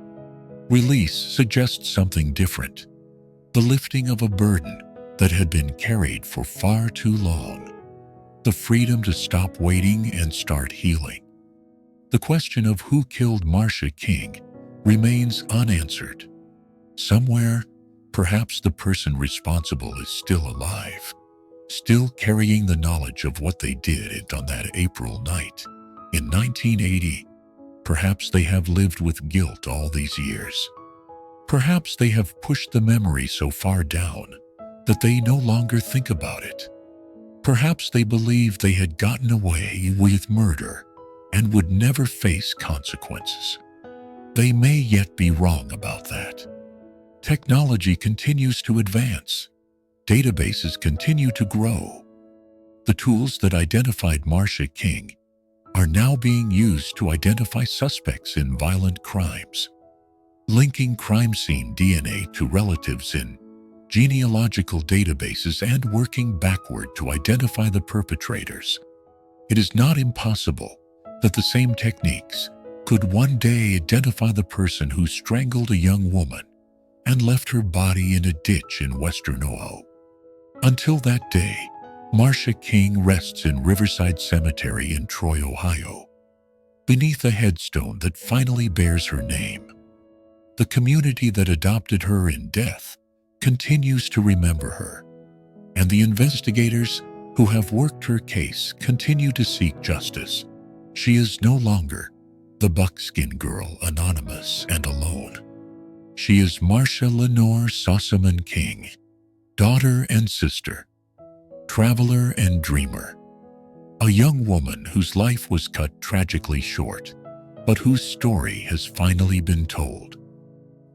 Release suggests something different, the lifting of a burden that had been carried for far too long, the freedom to stop waiting and start healing. The question of who killed Marcia King remains unanswered. Somewhere, perhaps the person responsible is still alive, still carrying the knowledge of what they did on that April night in 1980. Perhaps they have lived with guilt all these years. Perhaps they have pushed the memory so far down that they no longer think about it. Perhaps they believed they had gotten away with murder and would never face consequences. They may yet be wrong about that. Technology continues to advance. Databases continue to grow. The tools that identified Marcia King are now being used to identify suspects in violent crimes, linking crime scene DNA to relatives in genealogical databases and working backward to identify the perpetrators. It is not impossible that the same techniques could one day identify the person who strangled a young woman and left her body in a ditch in western Ohio. Until that day, Marcia King rests in Riverside Cemetery in Troy, Ohio, beneath a headstone that finally bears her name. The community that adopted her in death continues to remember her, and the investigators who have worked her case continue to seek justice. She is no longer the Buckskin Girl, anonymous and alone. She is Marcia Lenore Sossoman King, daughter and sister, traveler and dreamer. A young woman whose life was cut tragically short, but whose story has finally been told.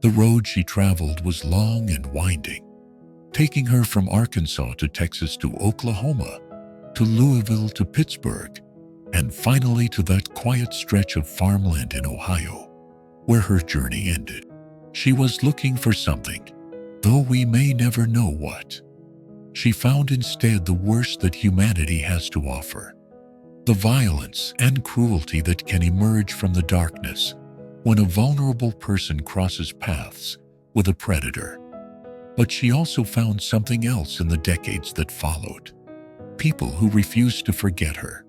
The road she traveled was long and winding, taking her from Arkansas to Texas to Oklahoma, to Louisville to Pittsburgh, and finally to that quiet stretch of farmland in Ohio, where her journey ended. She was looking for something, though we may never know what. She found instead the worst that humanity has to offer, the violence and cruelty that can emerge from the darkness when a vulnerable person crosses paths with a predator. But she also found something else in the decades that followed. People who refused to forget her,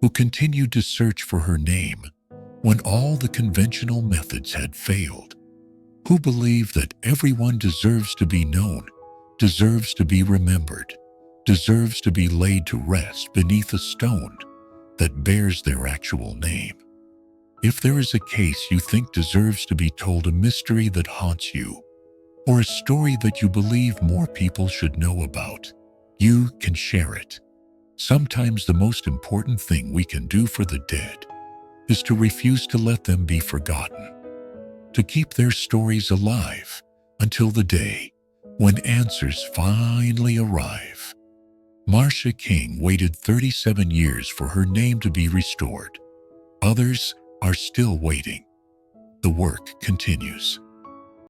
who continued to search for her name when all the conventional methods had failed, who believed that everyone deserves to be known, deserves to be remembered, deserves to be laid to rest beneath a stone that bears their actual name. If there is a case you think deserves to be told, a mystery that haunts you, or a story that you believe more people should know about, you can share it. Sometimes the most important thing we can do for the dead is to refuse to let them be forgotten, to keep their stories alive until the day when answers finally arrive. Marcia King waited 37 years for her name to be restored. Others are still waiting. The work continues.